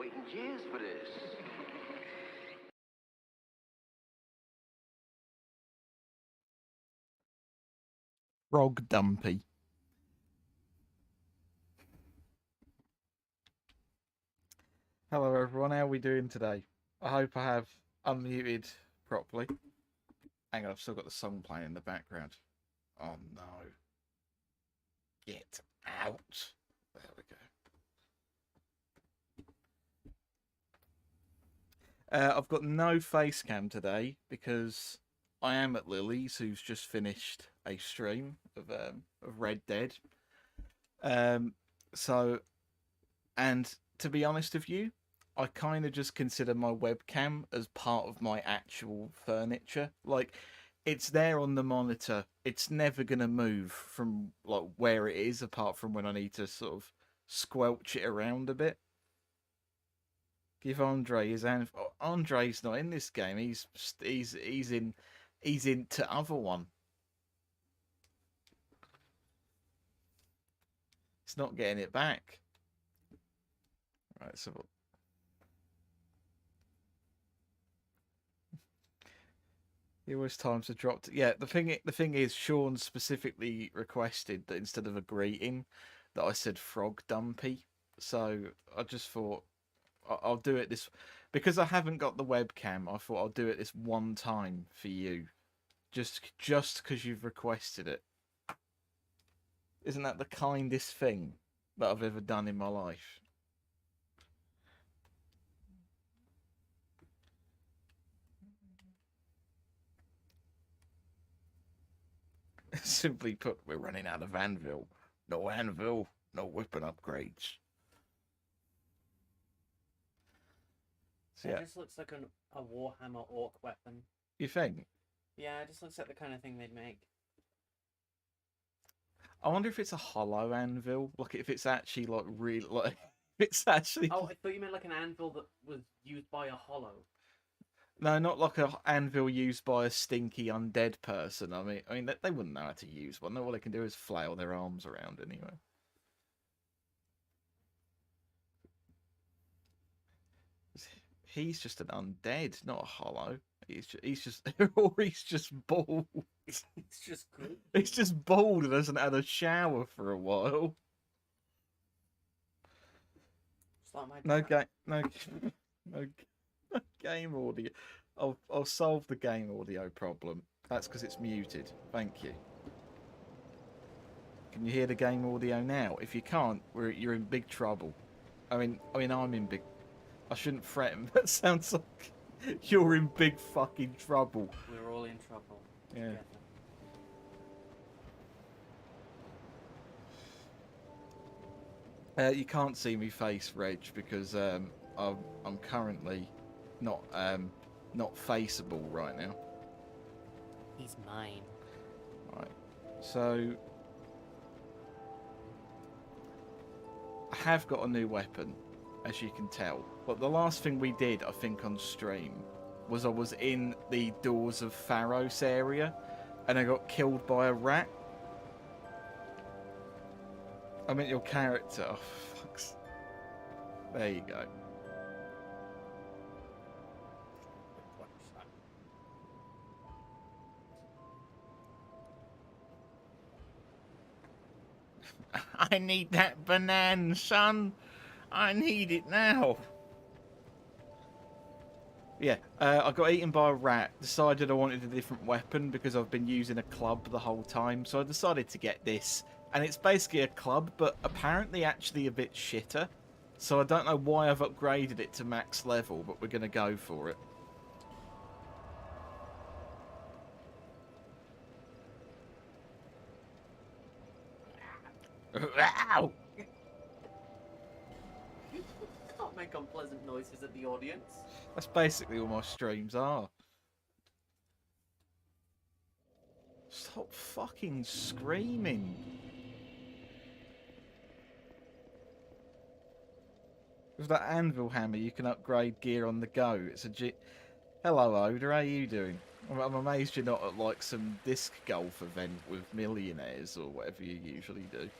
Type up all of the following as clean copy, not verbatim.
waiting years for this. Frog Dumpy. Hello everyone, how are we doing today? I hope I have unmuted properly. Hang on, I've still got the song playing in the background. Oh no. Get out. There we go. I've got no face cam today because I am at Lily's, who's just finished a stream of Red Dead. And to be honest with you, I kind of just consider my webcam as part of my actual furniture. Like, it's there on the monitor. It's never going to move from like where it is, apart from when I need to sort of squelch it around a bit. Give Andre his hand. Oh, Andre's not in this game. He's in to other one. It's not getting it back. Right, so it was times to drop. Yeah, the thing is, Sean specifically requested that instead of a greeting, that I said frog dumpy. So I just thought I'll do it this because I haven't got the webcam. I thought I'll do it this one time for you, just because you've requested it. Isn't that the kindest thing that I've ever done in my life? Simply put, we're running out of anvil. No anvil, no weapon upgrades. So yeah. It just looks like a Warhammer orc weapon. You think? Yeah, it just looks like the kind of thing they'd make. I wonder if it's a hollow anvil. Like, if it's actually, like, real... Like, it's actually... Oh, I thought you meant like an anvil that was used by a hollow. No, not like an anvil used by a stinky undead person. I mean, they wouldn't know how to use one. All they can do is flail their arms around anyway. He's just an undead, not a hollow. He's just or he's just bald. He's just good. He's just bald and hasn't had a shower for a while. No game audio. I'll solve the game audio problem. That's because it's muted. Thank you. Can you hear the game audio now? If you can't, you're in big trouble. I mean, I'm in big. I shouldn't threaten. That sounds like you're in big fucking trouble. We're all in trouble. Yeah. You can't see me face, Reg, because I'm currently not faceable right now. He's mine. Right. So I have got a new weapon, as you can tell. But the last thing we did, I think, on stream was I was in the Doors of Pharos area and I got killed by a rat. I meant your character. Oh, fucks. There you go. I need that banana, son. I need it now. Yeah, I got eaten by a rat. Decided I wanted a different weapon because I've been using a club the whole time. So I decided to get this. And it's basically a club, but apparently actually a bit shitter. So I don't know why I've upgraded it to max level, but we're going to go for it. Ow! Can't make unpleasant noises at the audience. That's basically all my streams are. Stop fucking screaming. With that anvil hammer, you can upgrade gear on the go. It's a Hello, Oda. How you doing? I'm amazed you're not at like some disc golf event with millionaires or whatever you usually do.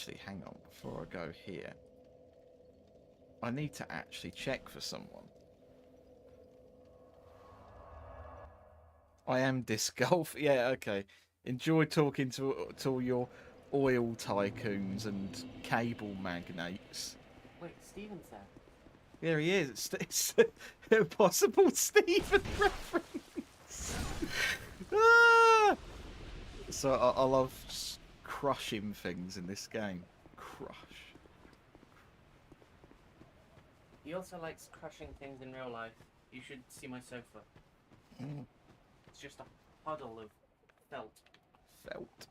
actually, hang on. Before I go here, I need to actually check for someone. I am disc golf. Yeah, okay. Enjoy talking to all your oil tycoons and cable magnates. Wait, Steven's there. There he is. It's a possible Stephen reference. Ah! So I love just crushing things in this game. Crush. He also likes crushing things in real life. You should see my sofa. Mm. It's just a puddle of felt. Felt.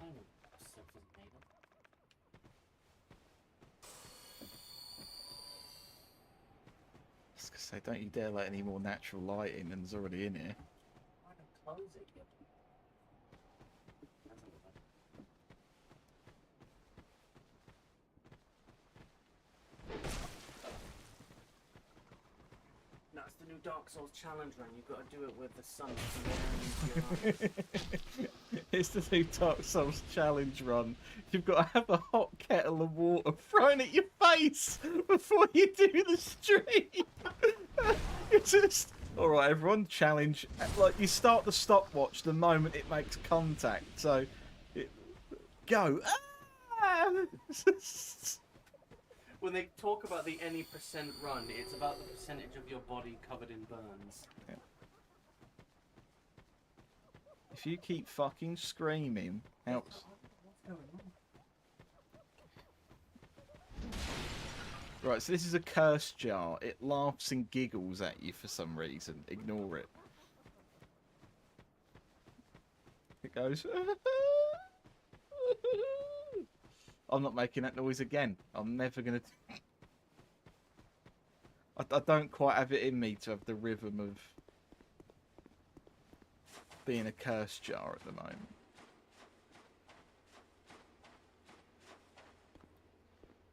I don't know what a sofa's made of. I was gonna say, don't you dare let any more natural light in than there's already in here. Why don't close it yet? That's a little bit. No, it's the new Dark Souls challenge run. You've got to do it with the sun glaring into your eyes. It's the new Dark Souls challenge run. You've got to have a hot kettle of water thrown at your face before you do the stream. It's just... Alright, everyone, challenge. Like, you start the stopwatch the moment it makes contact. So, go. Ah! When they talk about the any percent run, it's about the percentage of your body covered in burns. Yeah. If you keep fucking screaming, helps. What's going on? Right, so this is a curse jar. It laughs and giggles at you for some reason. Ignore it. It goes... I'm not making that noise again. I'm never going to... I don't quite have it in me to have the rhythm of being a curse jar at the moment.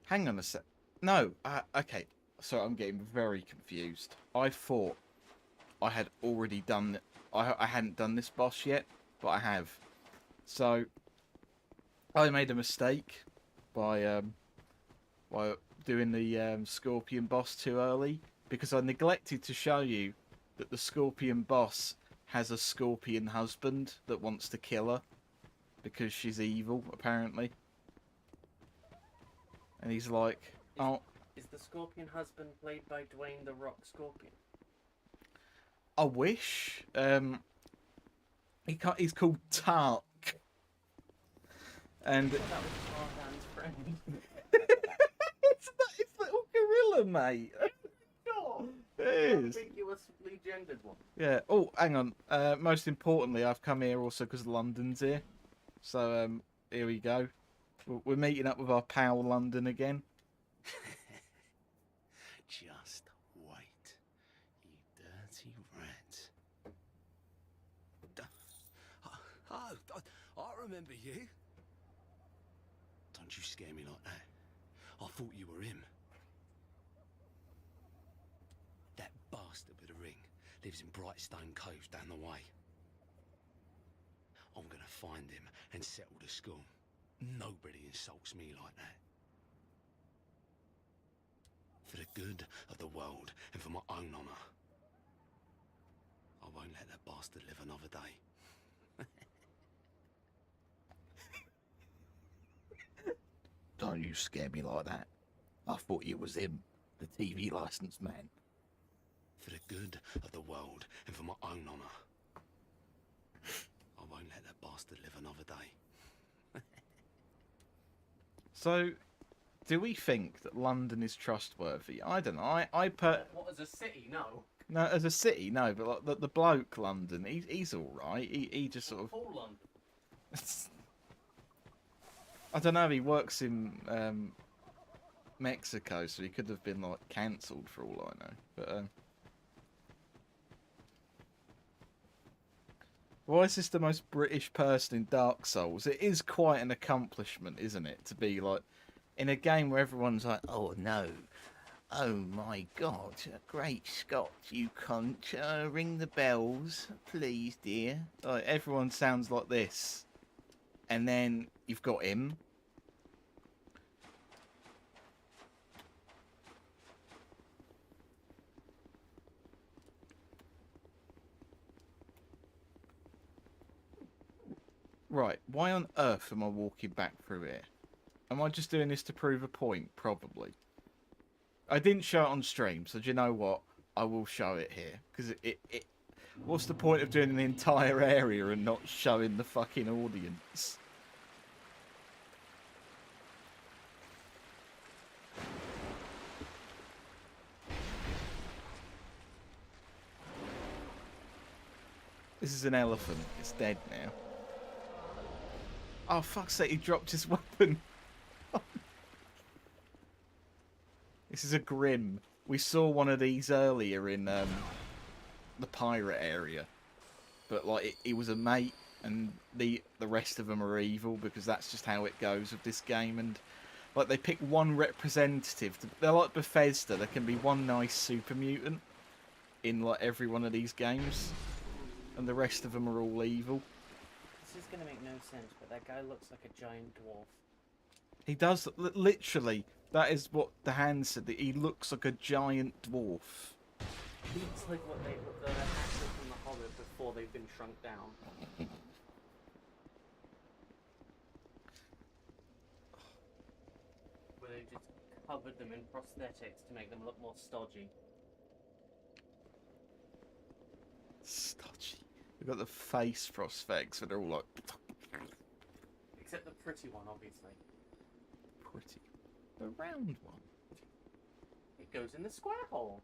Hang on a sec. No, okay. So I'm getting very confused. I thought I had already done... I hadn't done this boss yet, but I have. So I made a mistake by doing the Scorpion boss too early, because I neglected to show you that the Scorpion boss has a Scorpion husband that wants to kill her because she's evil, apparently. And he's like, oh... Is the Scorpion husband played by Dwayne the Rock Scorpion? I wish. He's called Tark. And... That was Mardan's friend. it's little gorilla, mate. Sure. It is. Ambiguously gendered one. Yeah. Oh, hang on. Most importantly, I've come here also because London's here. So, here we go. We're meeting up with our pal London again. Just wait, you dirty rat. I remember you. Don't you scare me like that. I thought you were him. That bastard with the ring lives in Brightstone Cove down the way. I'm gonna find him and settle the score. Nobody insults me like that. For the good of the world and for my own honour. I won't let that bastard live another day. Don't you scare me like that. I thought you was him, the TV licensed man. For the good of the world and for my own honour. I won't let that bastard live another day. So, do we think that London is trustworthy? I don't know. What, as a city? No. No, as a city, no. But like the bloke London, he's all right. He just sort of... Full London. I don't know. He works in Mexico, so he could have been like cancelled for all I know. But why is this the most British person in Dark Souls? It is quite an accomplishment, isn't it, to be like in a game where everyone's like, "Oh no, oh my God, great Scott, you cunt! Ring the bells, please, dear." Like everyone sounds like this, and then you've got him. Right, why on earth am I walking back through here? Am I just doing this to prove a point? Probably. I didn't show it on stream, so do you know what? I will show it here. Because what's the point of doing the entire area and not showing the fucking audience? This is an elephant. It's dead now. Oh, fuck's sake, he dropped his weapon. This is a Grim. We saw one of these earlier in the pirate area. But, like, he was a mate, and the rest of them are evil, because that's just how it goes with this game. And, like, they pick one representative. They're like Bethesda. There can be one nice super mutant in, like, every one of these games. And the rest of them are all evil. This is going to make no sense, but that guy looks like a giant dwarf. He does, literally. That is what the hand said. That he looks like a giant dwarf. He looks like what the actors from The Hobbit before they've been shrunk down. Where they just covered them in prosthetics to make them look more stodgy. Stodgy. We've got the face prosthetics, and they're all like Except the pretty one, obviously. pretty. The round one. It goes in the square hole.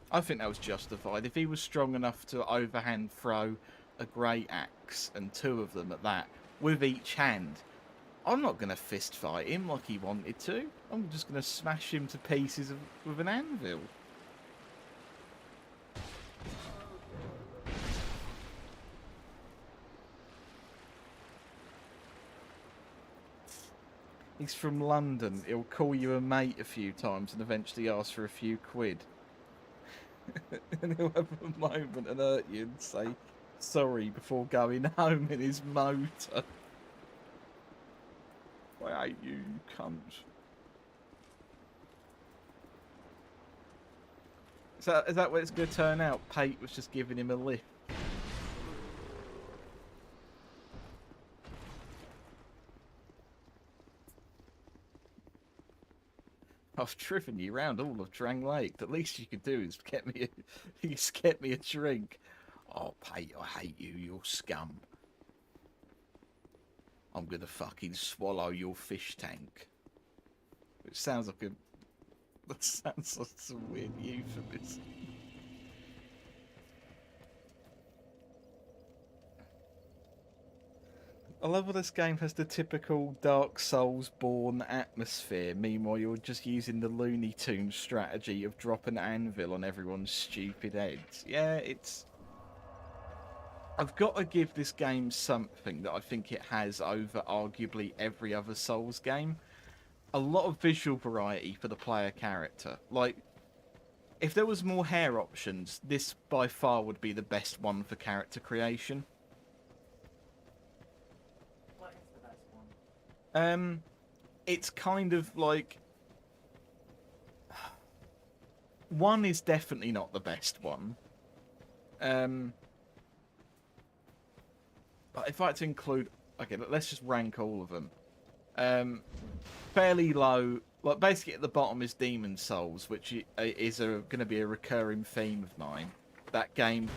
I think that was justified. If he was strong enough to overhand throw a great axe, and two of them at that, with each hand, I'm not going to fist fight him like he wanted to. I'm just going to smash him to pieces with an anvil. He's from London. He'll call you a mate a few times and eventually ask for a few quid. And he'll have a moment and hurt you and say sorry before going home in his motor. I hate you, you cunt. Is that what it's going to turn out? Pate was just giving him a lift. I've driven you round all of Drang Lake. The least you could do is get me a drink. Oh, Pate, I hate you, you're scum. I'm gonna fucking swallow your fish tank. Which sounds like a... That sounds like some weird euphemism. I love how this game has the typical Dark Souls-born atmosphere. Meanwhile, you're just using the Looney Tunes strategy of drop an anvil on everyone's stupid heads. Yeah, it's... I've got to give this game something that I think it has over arguably every other Souls game. A lot of visual variety for the player character. Like, if there was more hair options, this by far would be the best one for character creation. What is the best one? It's kind of like... One is definitely not the best one. But if I had to include... Okay, let's just rank all of them. Fairly low... Like, basically at the bottom is Demon Souls, which is going to be a recurring theme of mine. That game...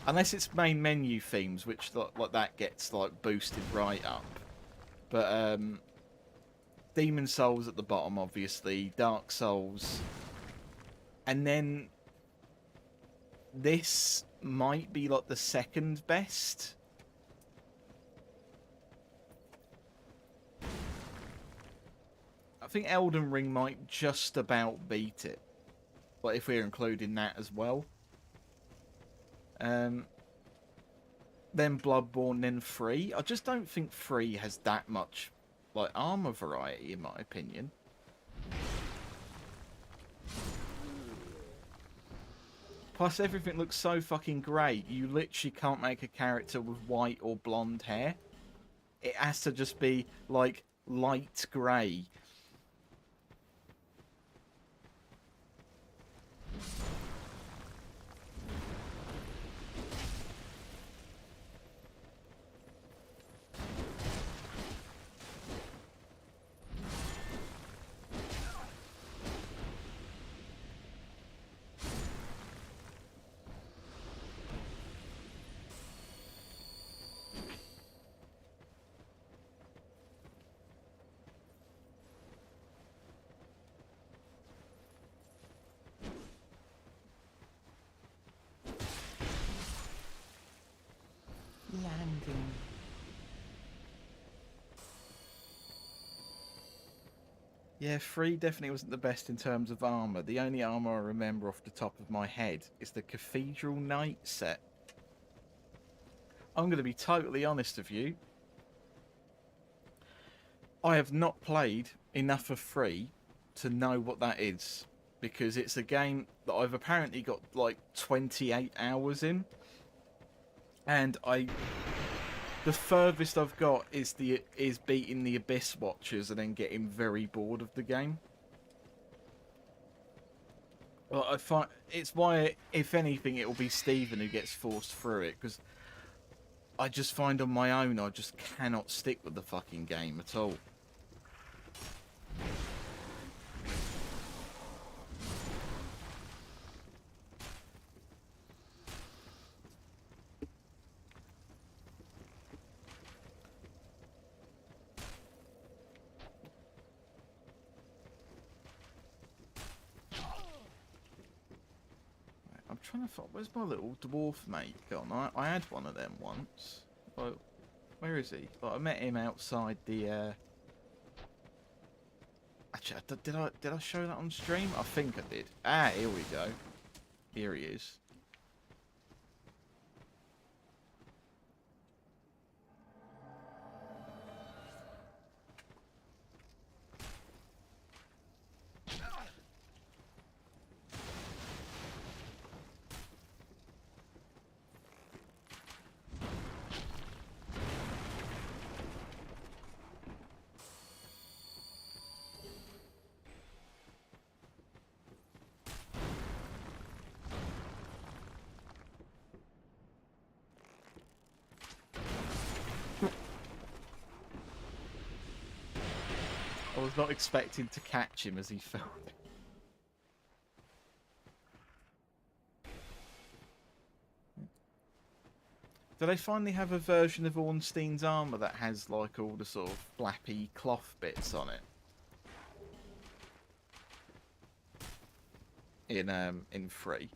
Unless it's main menu themes, which like that gets like boosted right up. But Demon Souls at the bottom, obviously. Dark Souls. And then... This might be like the second best... I think Elden Ring might just about beat it. But if we're including that as well. then Bloodborne, then 3. I just don't think 3 has that much like armor variety, in my opinion. Plus, everything looks so fucking grey. You literally can't make a character with white or blonde hair. It has to just be, like, light grey. Landing. Yeah, 3 definitely wasn't the best in terms of armour. The only armour I remember off the top of my head is the Cathedral Knight set. I'm going to be totally honest with you. I have not played enough of 3 to know what that is. Because it's a game that I've apparently got like 28 hours in. And the furthest I've got is beating the Abyss Watchers and then getting very bored of the game. Well, I find it's why, if anything, it will be Stephen who gets forced through it, because I just find on my own I just cannot stick with the fucking game at all. I'm trying to find, where's my little dwarf mate gone? I had one of them once. Like, where is he? Like, I met him outside the. Actually, did I show that on stream? I think I did. Ah, here we go. Here he is. I was not expecting to catch him as he fell. Do they finally have a version of Ornstein's armour that has like all the sort of flappy cloth bits on it? In 3.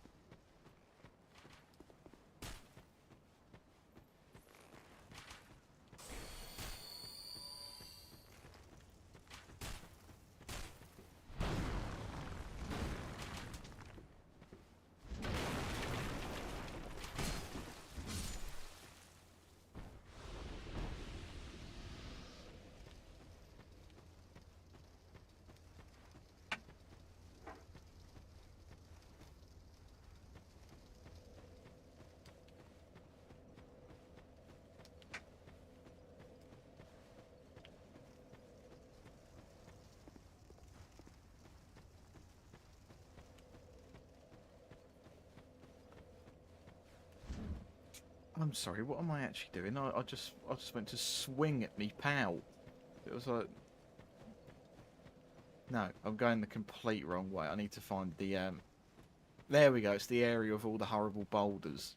I'm sorry, what am I actually doing? I just went to swing at me pal. It was like, no, I'm going the complete wrong way. I need to find the there we go. It's the area of all the horrible boulders.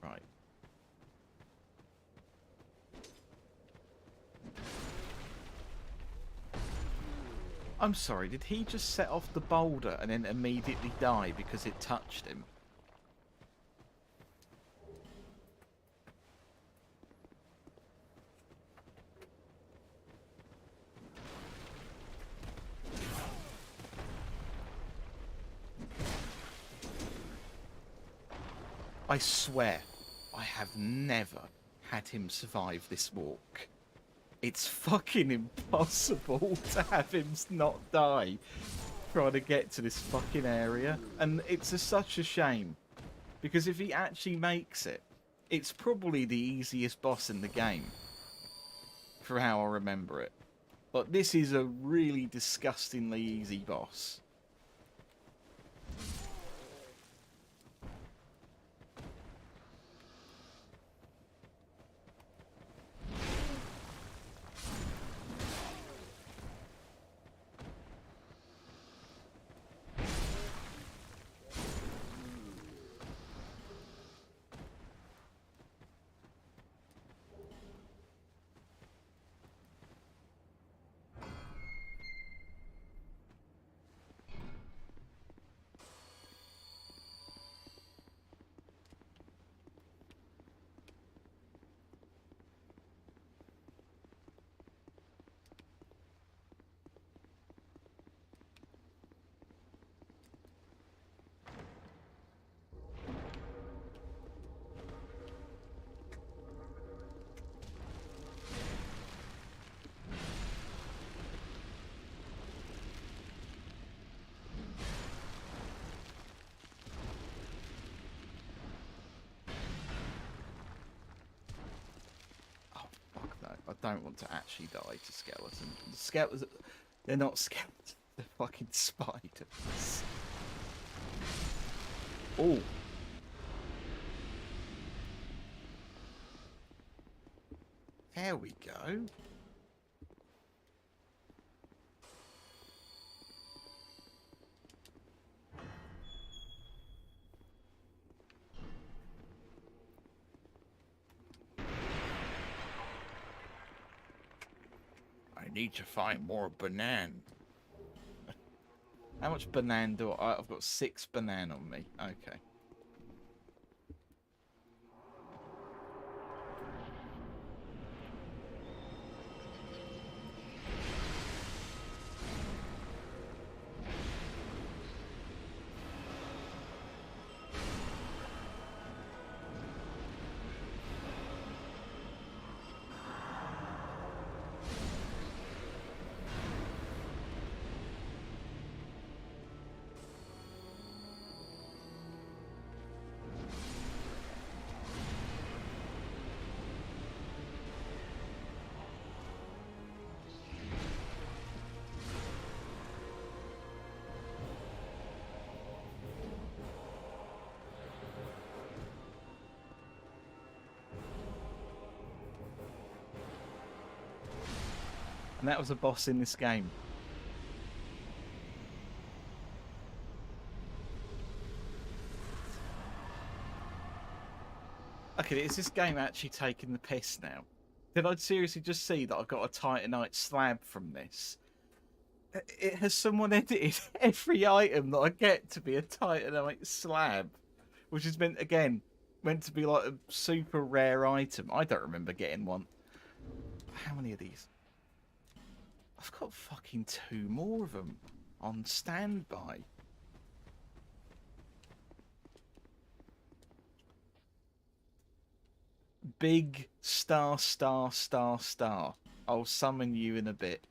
Right. I'm sorry, did he just set off the boulder and then immediately die because it touched him? I swear, I have never had him survive this walk. It's fucking impossible to have him not die trying to get to this fucking area. And it's such a shame. Because if he actually makes it, it's probably the easiest boss in the game. For how I remember it. But this is a really disgustingly easy boss. I don't want to actually die to skeletons. Skeletons, they're not skeletons. They're fucking spiders. Oh. There we go. I need to find more banana. How much banana do I've got 6 banana on me. Okay. And that was a boss in this game. Okay, is this game actually taking the piss now? Did I seriously just see that I got a Titanite slab from this? It has someone edited every item that I get to be a Titanite slab. Which is meant to be like a super rare item. I don't remember getting one. How many of these? I've got fucking 2 more of them on standby. Big star, star, star, star. I'll summon you in a bit.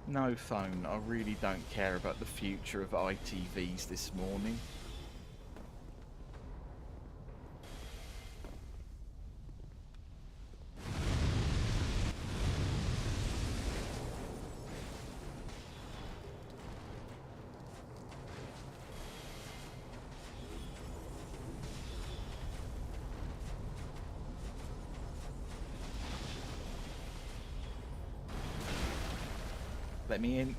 No phone, I really don't care about the future of ITVs this morning. Let me in.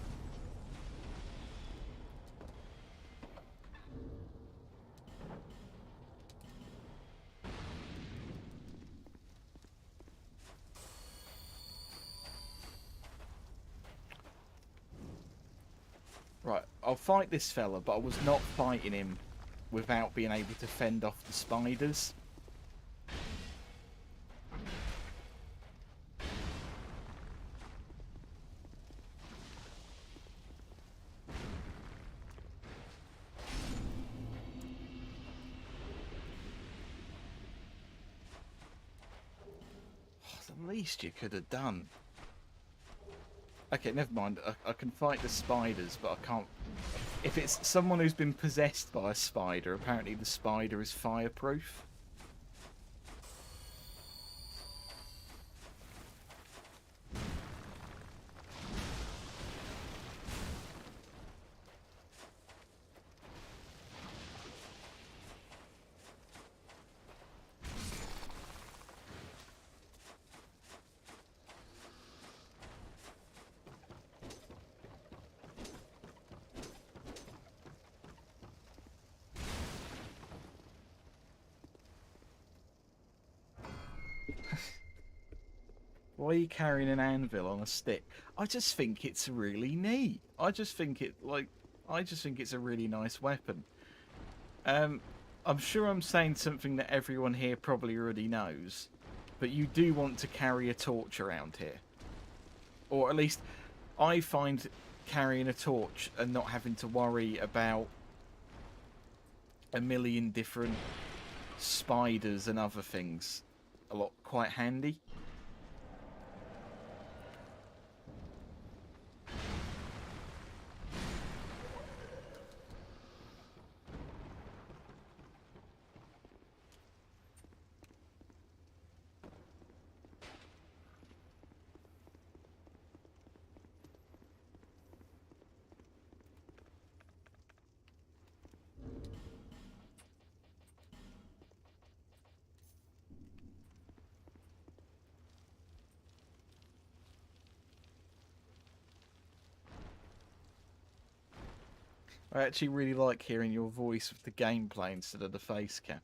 Right, I'll fight this fella, but I was not fighting him without being able to fend off the spiders. The least you could have done. Okay, never mind. I can fight the spiders, but I can't... If it's someone who's been possessed by a spider, apparently the spider is fireproof. Why are you carrying an anvil on a stick? I just think it's really neat. I just think it's a really nice weapon. I'm sure I'm saying something that everyone here probably already knows, but you do want to carry a torch around here. Or at least I find carrying a torch and not having to worry about a million different spiders and other things quite handy. I actually really like hearing your voice with the gameplay instead of the face cam.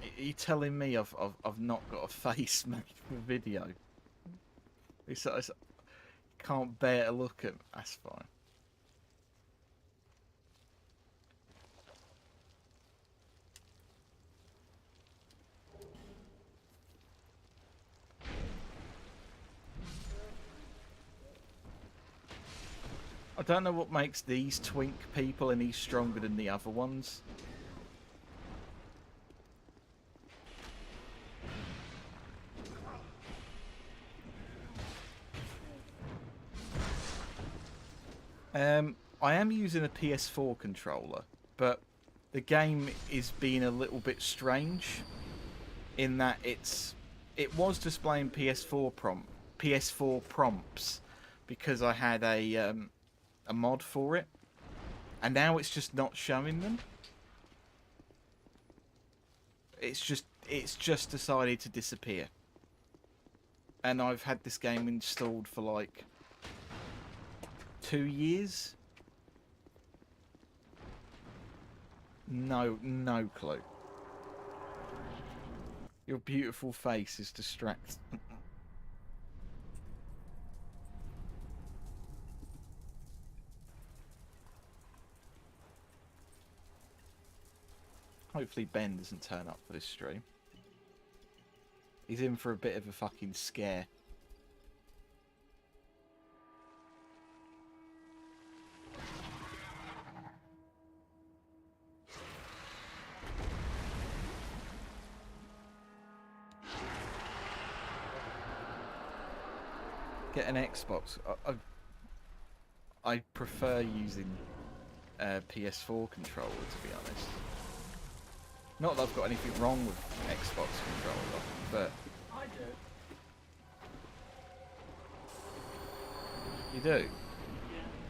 Are you telling me I've not got a face made for video? I can't bear to look at. That's fine. I don't know what makes these twink people any stronger than the other ones. I am using a PS4 controller, but the game is being a little bit strange in that it was displaying PS4 prompts because I had a mod for it, and now it's just not showing them. It's just decided to disappear, and I've had this game installed for like 2 years. No clue. Your beautiful face is distracting. Hopefully Ben doesn't turn up for this stream. He's in for a bit of a fucking scare. Get an Xbox. I prefer using PS4 controller, to be honest. Not that I've got anything wrong with Xbox controller, but I do. you do.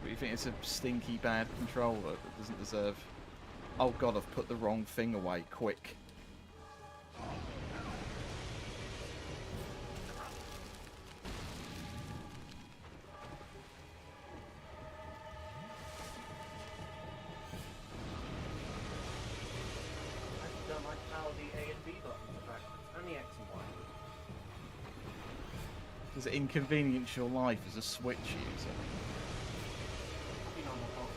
But you think it's a stinky bad controller that doesn't deserve... Oh god, I've put the wrong thing away, quick. don't like how the A and B buttons are backwards, and the X and Y. Does it inconvenience your life as a Switch user? You know what?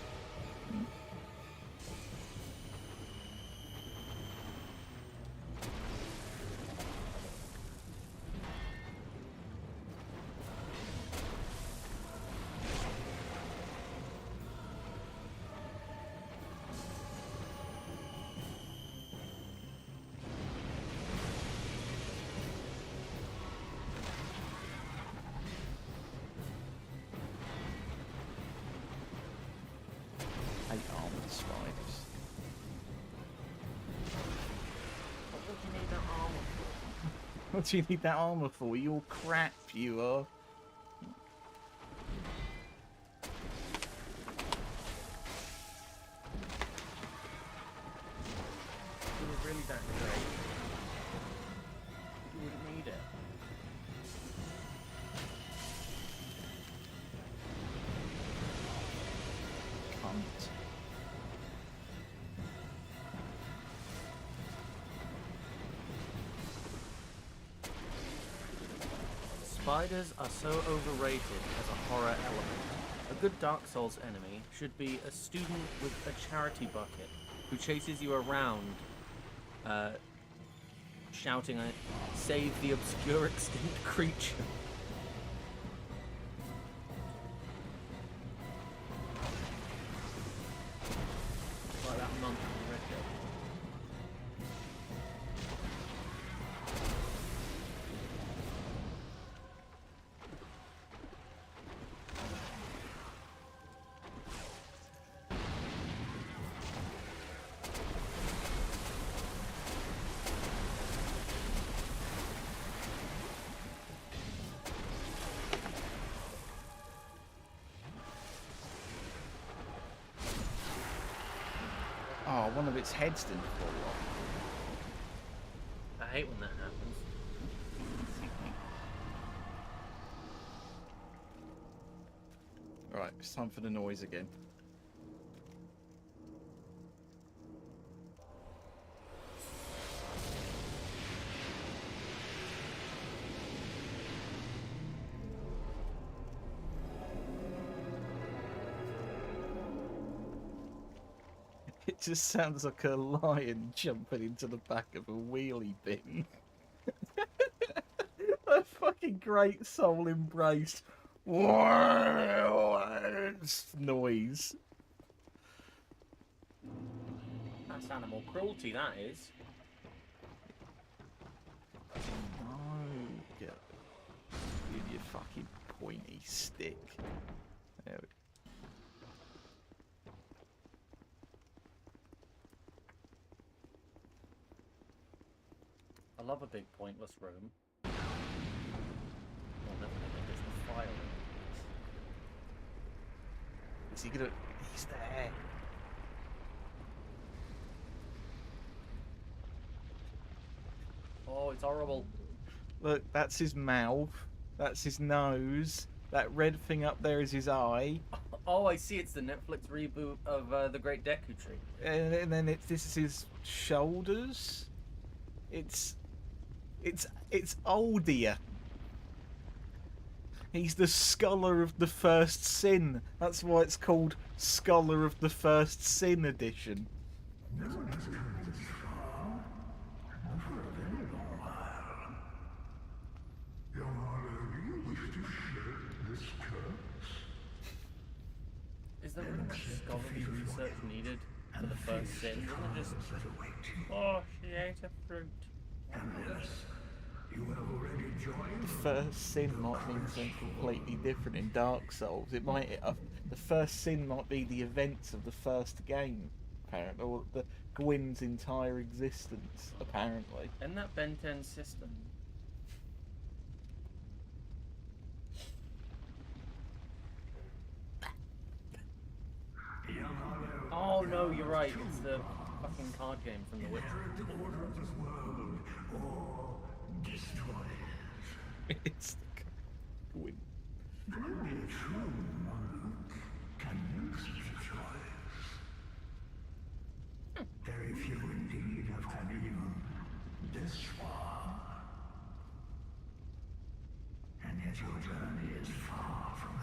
Hate armored spiders. What would you need that armor for? What do you need that armor for? You're crap, you are. It was really that great. You wouldn't need it. Cunt. Spiders are so overrated as a horror element. A good Dark Souls enemy should be a student with a charity bucket who chases you around, shouting, "Save the obscure extinct creature." Like that monk in Red Dead. Oh, one of its heads didn't fall off. I hate when that happens. Right, it's time for the noise again. It just sounds like a lion jumping into the back of a wheelie bin. A fucking great soul embrace noise. That's animal cruelty, that is. No, get with your fucking pointy stick. There we I love a big pointless room. Well, never mind, there's the fire room. Is he gonna? He's there. Oh, it's horrible. Look, that's his mouth. That's his nose. That red thing up there is his eye. Oh, I see. It's the Netflix reboot of The Great Deku Tree. And then this is his shoulders. It's Oldia. He's the Scholar of the First Sin. That's why it's called Scholar of the First Sin Edition. No one has come this far, not for a very long while. Young Honor, do you wish to share this curse? Is there really much scholarly research needed for the first sin? Isn't it just, That await you. oh, she ate a fruit? Unless you have already joined The first sin might mean something completely different in Dark Souls. It might the first sin might be the events of the first game, apparently, or the Gwyn's entire existence, apparently. Isn't that Ben 10's sister? Oh no, you're right. It's the fucking card game from The Witcher. the order of this world, or destroy it. It's the Gwyn. Only a true monk can make such a choice. Very few indeed have had even this far. And yet your journey is far from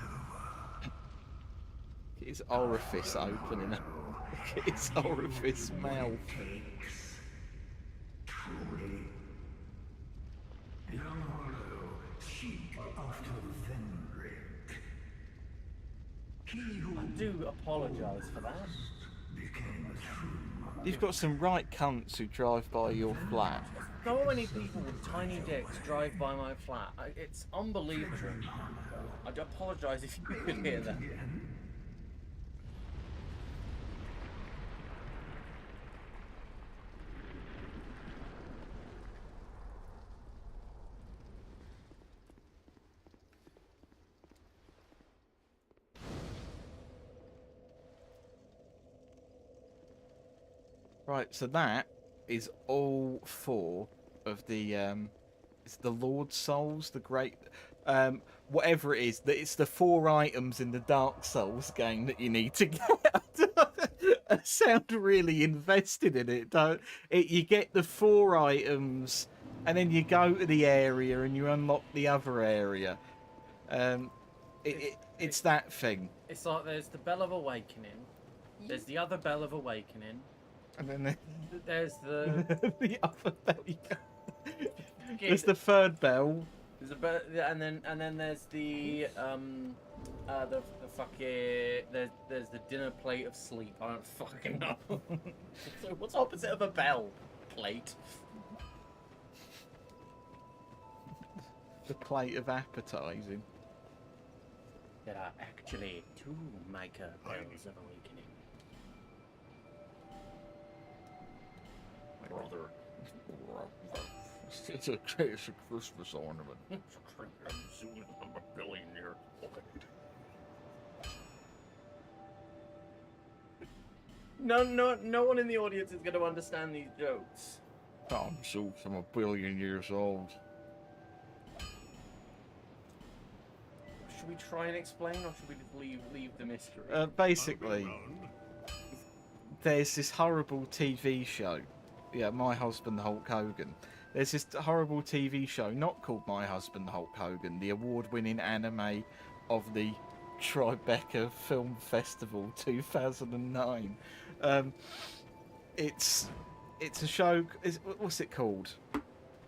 over. His orifice opening up. Look at his orifice mouth. Takes. Truly. Young Hollow, seek after Vendrick. He who I do apologise for that. became a true You've got some right cunts who drive by your flat. So many people with tiny dicks drive by my flat. It's unbelievable. I do apologise if you could hear that. Right, so that is all 4 of the it's the Lord Souls, the great whatever it is, that it's the 4 items in the Dark Souls game that you need to get. I sound really invested in it, don't it? You get the 4 items and then you go to the area and you unlock the other area. It's that thing. It's like there's the Bell of Awakening, there's the other Bell of Awakening, And then there's the the other bell. There's the third bell. there's a bell, and then there's the fucking there's the dinner plate of sleep. I don't fucking know. So what's opposite of a bell? Plate. The plate of appetizing. There are actually 2 Micah Bells of Awakening. Brother, it's a Christmas ornament. I'm a billionaire. No one in the audience is going to understand these jokes. I'm Zeus, I'm a billion years old. Should we try and explain, or should we just leave the mystery? Basically, there's this horrible TV show. Yeah, My Husband Hulk Hogan. There's this horrible TV show, not called My Husband Hulk Hogan, the award-winning anime of the Tribeca Film Festival 2009. It's a show. What's it called?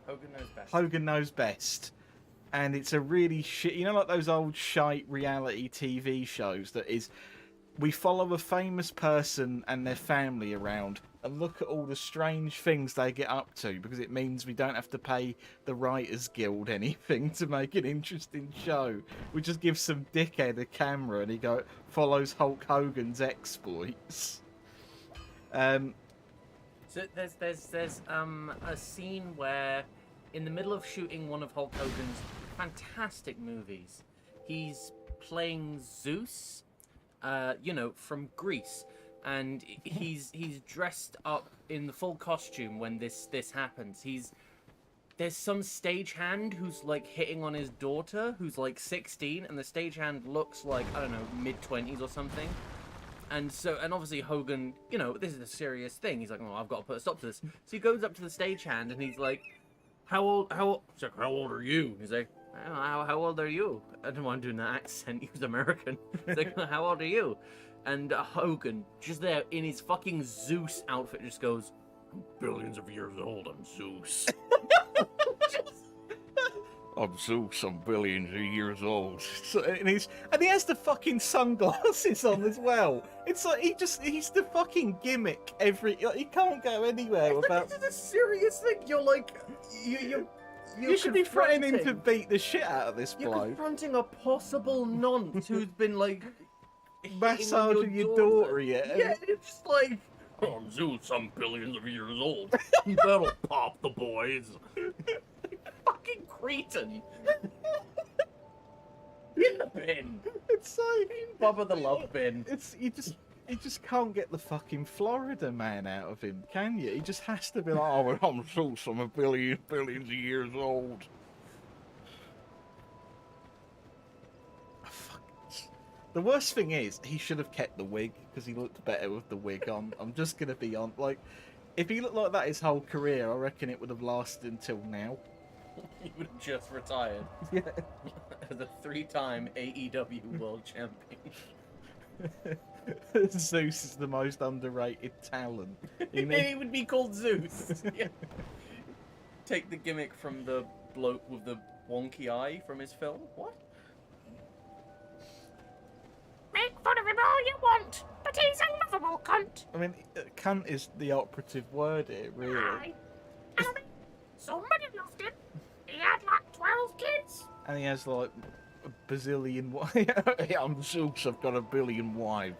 Hogan Knows Best. Hogan Knows Best. And it's a really shit, you know, like those old shite reality TV shows that is, we follow a famous person and their family around and look at all the strange things they get up to, because it means we don't have to pay the Writers Guild anything to make an interesting show. We just give some dickhead a camera and he follows Hulk Hogan's exploits. So there's a scene where, in the middle of shooting one of Hulk Hogan's fantastic movies, he's playing Zeus, from Greece, and he's dressed up in the full costume when this happens. There's some stagehand who's like hitting on his daughter, who's like 16, and the stagehand looks like, I don't know, mid-20s or something. And obviously Hogan, this is a serious thing. He's like, oh, I've got to put a stop to this. So he goes up to the stagehand and he's like, how old? He's like, how old are you? He's like, I don't know, how old are you? I don't want to do that accent. He was American. He's like, how old are you? And Hogan, just there in his fucking Zeus outfit, just goes, I'm billions of years old. I'm Zeus. I'm Zeus, I'm billions of years old. So, and he has the fucking sunglasses on as well. It's like he's the fucking gimmick he can't go anywhere without. This is a serious thing. You're like, you should be threatening to beat the shit out of this You're bloke. confronting a possible nonce who's been like Massaging your daughter, yeah. Yeah, it's just like, I'm Zeus, I'm billions of years old. That'll pop the boys. fucking cretin. In the bin. It's so Bubba the Love Bin. It's you just can't get the fucking Florida man out of him, can you? He just has to be like, Oh, I'm Zeus, I'm a billions of years old. The worst thing is, he should have kept the wig, because he looked better with the wig on. I'm just going to be on. Like, If he looked like that his whole career, I reckon it would have lasted until now. He would have just retired Yeah. as a 3-time AEW World Champion. Zeus is the most underrated talent. He would be called Zeus. Yeah. Take the gimmick from the bloke with the wonky eye from his film. What? Make fun of him all you want, but he's a lovable cunt. I mean, cunt is the operative word here, really. Aye. I mean, somebody loved him. He had like 12 kids. And he has like a bazillion wives. I'm Zeus, I've got a billion wives.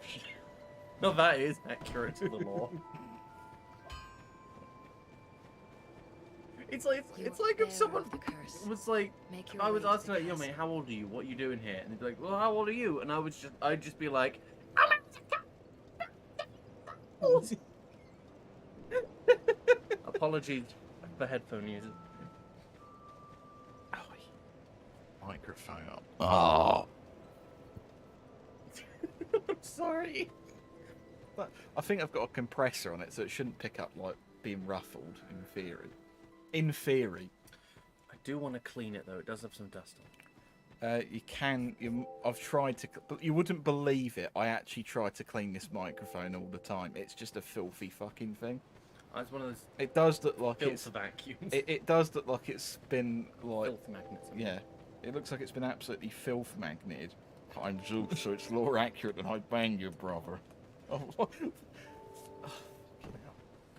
No, that is accurate to the law. It's like if someone was like, I was asking like, yo mate, how old are you? What are you doing here? And they'd be like, well, how old are you? And I'd just be like, apologies for headphone users. Microphone up. Oh. I'm sorry. But I think I've got a compressor on it, so it shouldn't pick up like being ruffled. In theory. In theory. I do want to clean it though. It does have some dust on it. You can. I've tried to. But you wouldn't believe it. I actually try to clean this microphone all the time. It's just a filthy fucking thing. Oh, it's one of those It does look like it's. filter vacuums. It does look like it's been like. Filth magnets. Yeah. It looks like it's been absolutely filth magneted. I'm Zeus, so it's more accurate than I bang your brother. Oh, what?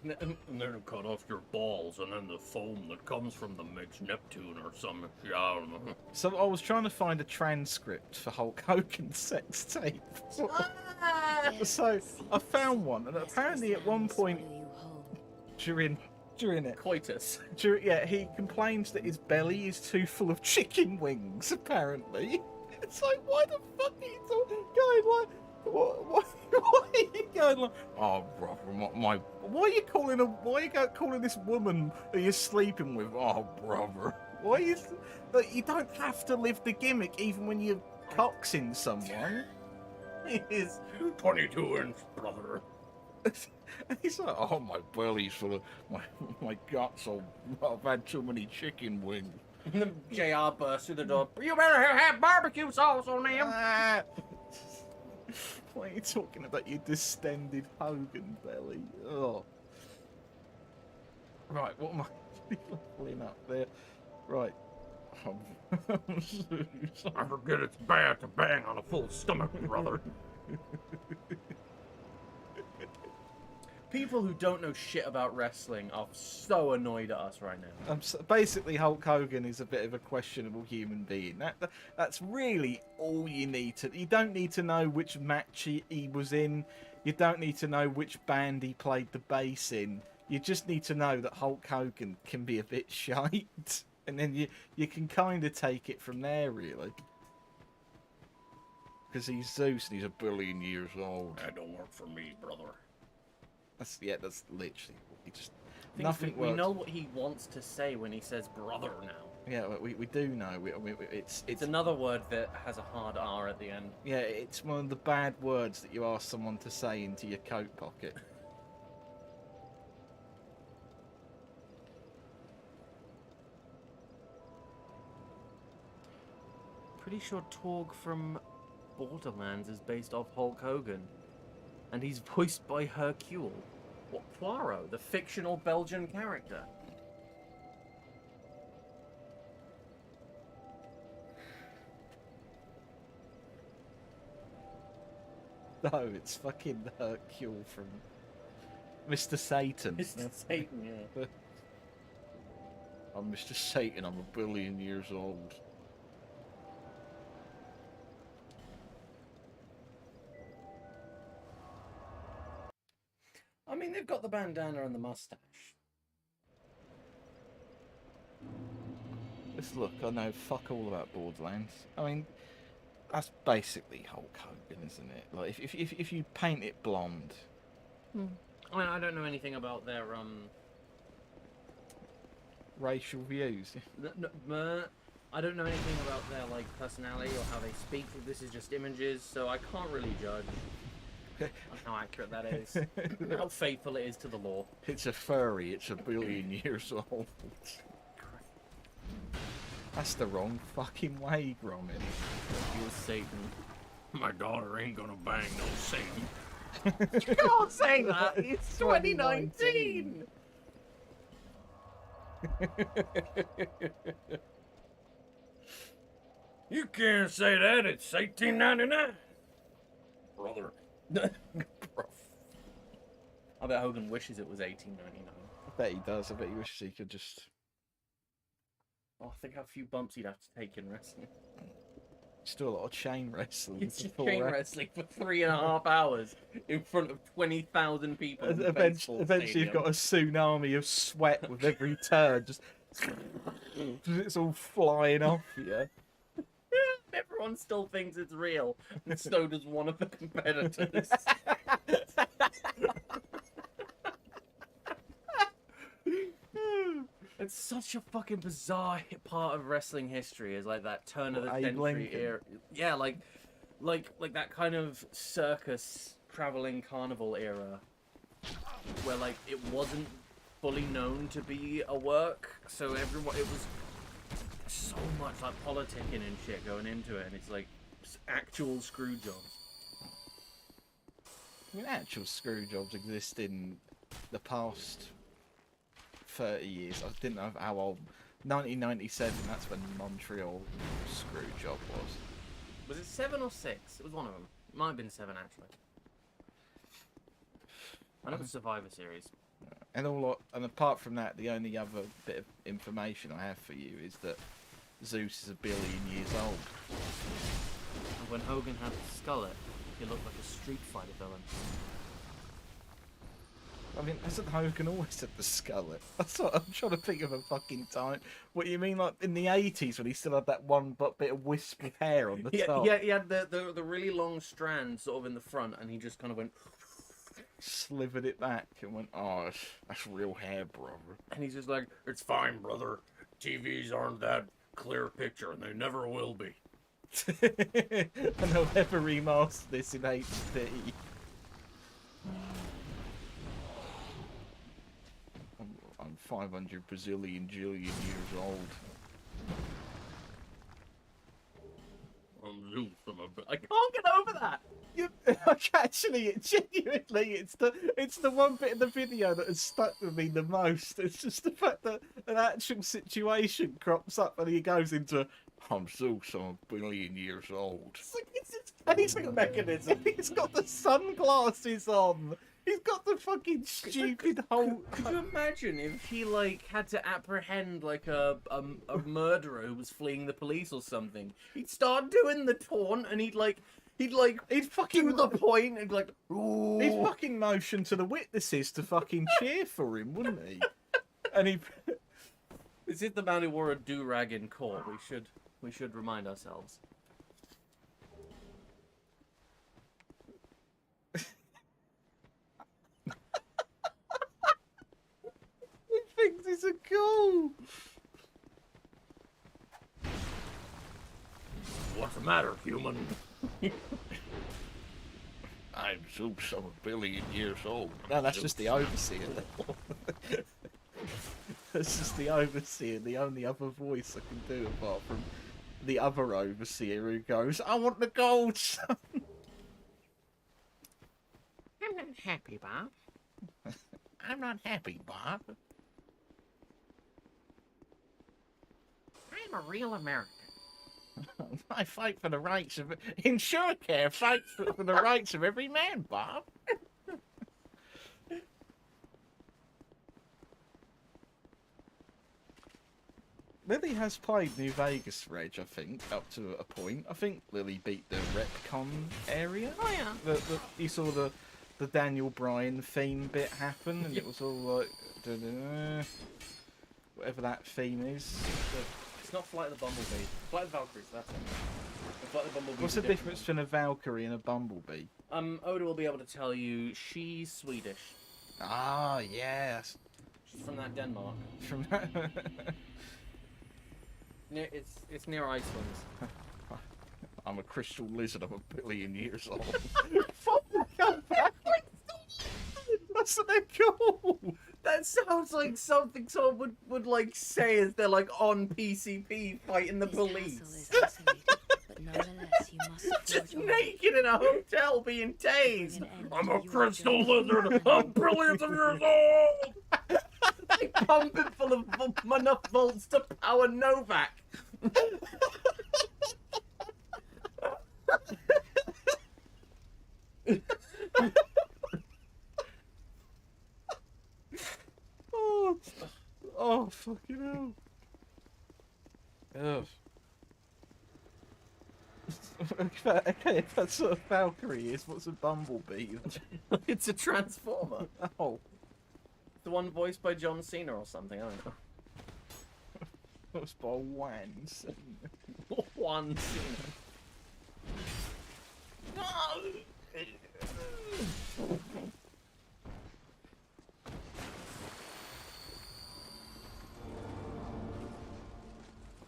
And then cut off your balls, and then the foam that comes from them makes Neptune or something. Yeah, I don't know. So I was trying to find a transcript for Hulk Hogan's sex tape. So I found one, and apparently at one point during it, Coitus. yeah, he complains that his belly is too full of chicken wings. Apparently, it's like, why the fuck are you going like? Why are you going like? Oh, brother, why are you calling this woman that you're sleeping with? Oh, brother, why are you? Like, you don't have to live the gimmick even when you're coxing someone. He is 22-inch, brother. And he's like, oh, my belly's full of my guts. I've had too many chicken wings. And then JR bursts through the door. You better have barbecue sauce on them. Ah. Why are you talking about your distended Hogan belly? Oh. Right, what am I leveling up there? Right. I forget it's bad to bang on a full stomach, brother. People who don't know shit about wrestling are so annoyed at us right now. Basically, Hulk Hogan is a bit of a questionable human being. That's really all you need to. You don't need to know which match he was in. You don't need to know which band he played the bass in. You just need to know that Hulk Hogan can be a bit shite, and then you can kind of take it from there, really. Because he's Zeus and he's a billion years old. That don't work for me, brother. That's literally. He just Thing is, nothing we works. know what he wants to say when he says brother now. Yeah, we do know. It's another word that has a hard R at the end. Yeah, it's one of the bad words that you ask someone to say into your coat pocket. Pretty sure Torg from Borderlands is based off Hulk Hogan. And he's voiced by Hercule. What, Poirot, the fictional Belgian character? No, it's fucking Hercule from Mr. Satan. Mr. Satan, yeah. I'm Mr. Satan, I'm a billion years old. I mean, they've got the bandana and the mustache. Just look, I know fuck all about Borderlands. I mean, that's basically Hulk Hogan, isn't it? Like, if you paint it blonde. I mean, I don't know anything about their Racial views. I don't know anything about their like personality or how they speak. This is just images, so I can't really judge. How accurate that is. How faithful it is to the law. It's a furry. It's a billion years old. That's the wrong fucking way, Gromit. He was Satan. My daughter ain't gonna bang no Satan. You can't say that. It's 2019. You can't say that. It's 1899. Brother. I bet Hogan wishes it was 1899. I bet he does. I bet he wishes he could just. Oh, think how few bumps he'd have to take in wrestling. Still a lot of chain wrestling. It's just before chain that. wrestling for 3.5 hours in front of 20,000 people. in a baseball Eventually, you've got a tsunami of sweat with every turn. Just it's all flying off you. Everyone still thinks it's real, and so does one of the competitors. It's such a fucking bizarre part of wrestling history, is like that turn of the Abe century Lincoln. era. Yeah, like that kind of circus traveling carnival era, where like it wasn't fully known to be a work, so everyone it was so much like politicking and shit going into it, and it's like actual screw jobs. I mean, actual screw jobs exist in the past 30 years. I didn't know how old. 1997. That's when Montreal screw job was. Was it 7 or 6? It was one of them. It might have been 7 actually. I know the Survivor Series. And apart from that, the only other bit of information I have for you is that Zeus is 1 billion years old. And when Hogan had the skullet, he looked like a Street Fighter villain. I mean, hasn't Hogan always had the skullet? That's what I'm trying to think of a fucking time. What you mean, like in the 80s when he still had that one bit of wisp of hair on the top? Yeah, he had the really long strand sort of in the front, and he just kind of went, Slivered it back and went, oh, that's real hair, brother. and he's just like, It's fine, brother. TVs aren't that clear picture, and they never will be. And they'll never remaster this in HD. I'm 500 Brazilian jillion years old. I'm Zeus. I'm a I can't get over that. Actually, genuinely, it's the one bit of the video that has stuck with me the most. It's just the fact that an actual situation crops up and he goes into, I'm Zeus, I'm 1 billion years old. It's like it's coping mechanism. He's got the sunglasses on. He's got the fucking stupid whole. Could you imagine if he like had to apprehend like a murderer who was fleeing the police or something? He'd start doing the taunt, and he'd fucking do the point and be like, ooh. He'd fucking motion to the witnesses to fucking cheer for him, wouldn't he? And he. This is the man who wore a do-rag in court. We should remind ourselves. He thinks he's a cool. What's the matter, human? I'm Zeus, I'm 1 billion years old. No, that's just the overseer. That's just the overseer, the only other voice I can do apart from the other overseer who goes, I want the gold, son. I'm not happy, Bob. I'm not happy, Bob. I'm a real American. I fight for the rights of... InsureCare fights for the rights of every man, Bob. Lily has played New Vegas, Reg, I think, up to a point. I think Lily beat the Retcon area. Oh, yeah. You saw the Daniel Bryan theme bit happen, and it was all like... da-da-da, whatever that theme is. It's not Flight of the Bumblebee. Flight of the Valkyries, that's it. Flight of the Bumblebee. What's the difference between a Valkyrie and a Bumblebee? Oda will be able to tell you. She's Swedish. Ah, yes. She's from that Denmark. From It's near Iceland. I'm a crystal lizard. I'm 1 billion years old. come back. That's what they're called. That sounds like something someone would like say as they're like on PCP fighting the This police. castle is isolated, but nonetheless you must Just forge on. naked in a hotel being tased. Bring an end I'm to a your crystal journey. lizard. I'm billions of years old. They pump it full of enough volts to power Novak. Oh, fucking hell. Ugh. Okay, if that's what a Valkyrie is, what's a Bumblebee? It's a transformer. Oh, The one voiced by John Cena or something, I don't know. that's by Wands. One Cena.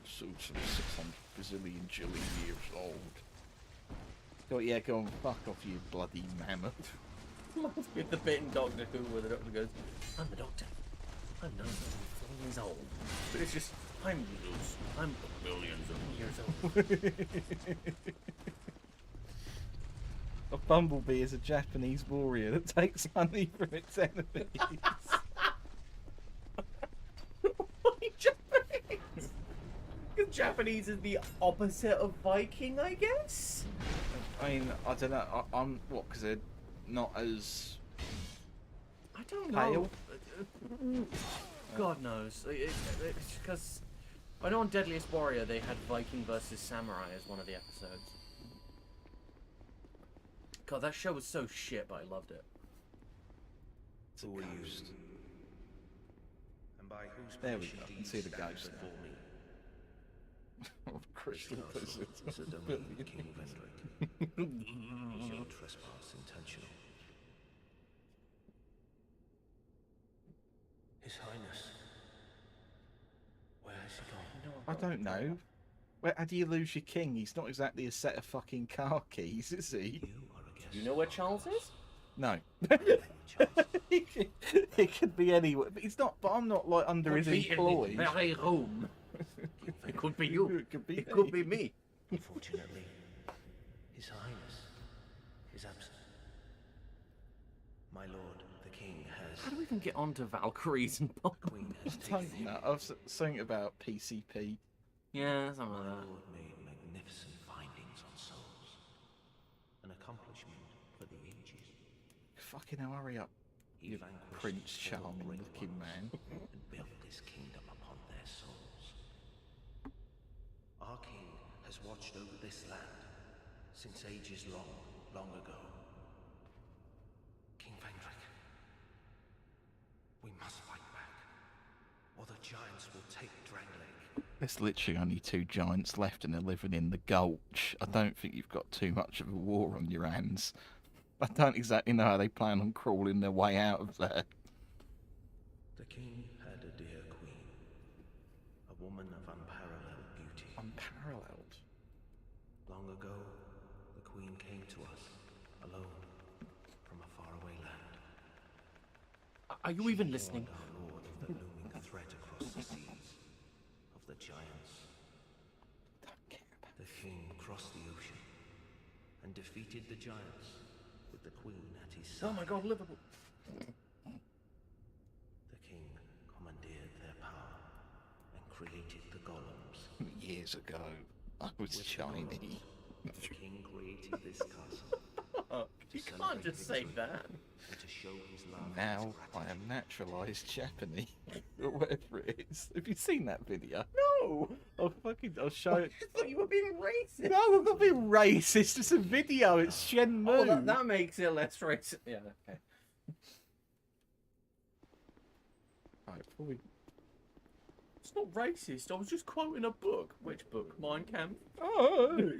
So some 600 bazillion jillion years old. Go, yeah, go on, fuck off, you bloody mammoth. Reminds me of the bit in Doctor Who where the doctor goes, I'm the doctor. I'm known to be 4 years old. But it's just, I'm Zeus. I'm billions of years old. A bumblebee is a Japanese warrior that takes honey from its enemies. Why Japanese? Because Japanese is the opposite of Viking, I guess? I mean, I don't know. I'm what? Because they're not as I don't pale. know. God knows. It's because I know on Deadliest Warrior they had Viking versus Samurai as one of the episodes. God, that show was so shit, but I loved it. Who are you? And by whose There we permission go. do I can you see the stand ghost before me? crystal This lizard. castle is a domain of King Vendrick. Is your trespass intentional? His Highness. Where has he gone? I don't know. Where, how do you lose your king? He's not exactly a set of fucking car keys, is he? You are a guest. You know where Charles is? No. Charles. It could be anywhere, but he's not. But I'm not like under his employ. very room. It could be you. It could be. It could be me. Unfortunately, His Highness is absent. My lord, the king, How has. do we even get onto Valkyries and The queen has I taken don't you. know. I was saying about PCP. Yeah, something like My that. lord made magnificent findings on souls. An accomplishment for the ages. Fucking hell, hurry up, He you vanquished Prince the four Charming great looking ones man. and built this kingdom upon their souls. Our king has watched over this land since ages long, long ago. King Vendrick, we must fight back, or the giants will take Drangleic. There's literally only 2 giants left and they're living in the gulch. I don't think you've got too much of a war on your hands. I don't exactly know how they plan on crawling their way out of there. The king had a dear queen, a woman of unparalleled beauty. Unparalleled. Long ago, the queen came to us, alone, from a faraway land. Are you even listening? Warned our lord of the looming threat across the seas, of the giants. Don't care about The king crossed the ocean, and defeated the giants, with the queen at his side. Oh my god, Liverpool. The king commandeered their power, and created the golems. years ago. I was With the shiny. golems, the king created this castle. You can't just say that. And to show his love and Now his I am gratitude. naturalized Japanese, or whatever it is. Have you seen that video? No! I'll show it. I thought you were being racist. No, I'm not being racist. It's a video. It's Shenmue. Oh, that makes it less racist. Yeah, okay. Right, before we... It's not racist. I was just quoting a book. Which book? Mein Kampf. Oh,